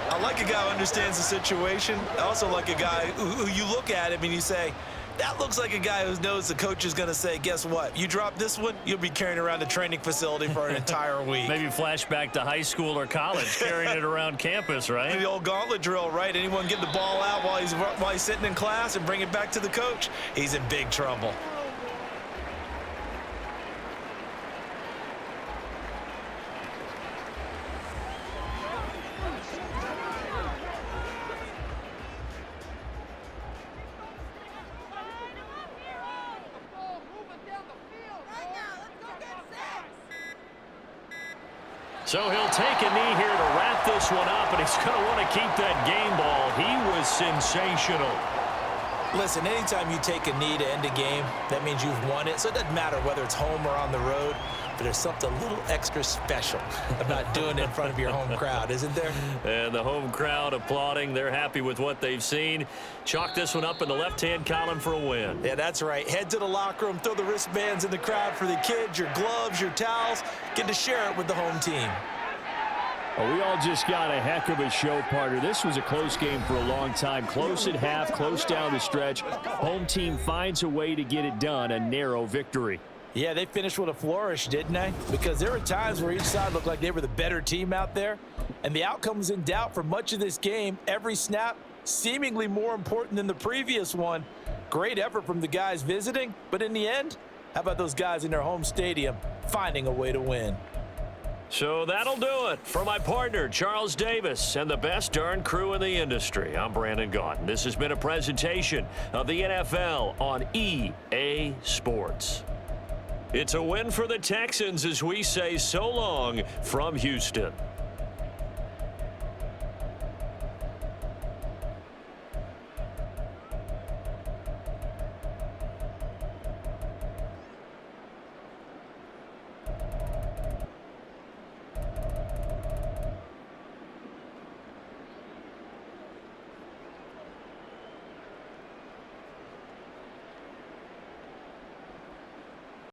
[SPEAKER 4] I like a guy who understands the situation. I also like a guy who you look at him and you say, that looks like a guy who knows the coach is going to say, guess what? You drop this one, you'll be carrying around a training facility for an entire week.
[SPEAKER 1] Maybe flashback to high school or college, carrying it around campus, right?
[SPEAKER 4] The old gauntlet drill, right? Anyone get the ball out while he's sitting in class and bring it back to the coach, he's in big trouble.
[SPEAKER 1] So he'll take a knee here to wrap this one up, and he's going to want to keep that game ball. He was sensational.
[SPEAKER 4] Listen, anytime you take a knee to end a game, that means you've won it. So it doesn't matter whether it's home or on the road. but there's something a little extra special about doing it in front of your home crowd, isn't there?
[SPEAKER 1] And the home crowd applauding. They're happy with what they've seen. Chalk this one up in the left-hand column for a win.
[SPEAKER 4] Yeah, that's right. Head to the locker room, throw the wristbands in the crowd for the kids, your gloves, your towels. Get to share it with the home team.
[SPEAKER 1] Well, we all just got a heck of a show, partner. This was a close game for a long time. Close at half, close down the stretch. Home team finds a way to get it done, a narrow victory.
[SPEAKER 2] Yeah, they finished with a flourish, didn't they? Because there were times where each side looked like they were the better team out there. And the outcome was in doubt for much of this game. Every snap seemingly more important than the previous one. Great effort from the guys visiting. But in the end, how about those guys in their home stadium finding a way to win?
[SPEAKER 1] So that'll do it for my partner, Charles Davis, and the best darn crew in the industry. I'm Brandon Gaudin. This has been a presentation of the NFL on EA Sports. It's a win for the Texans as we say so long from Houston.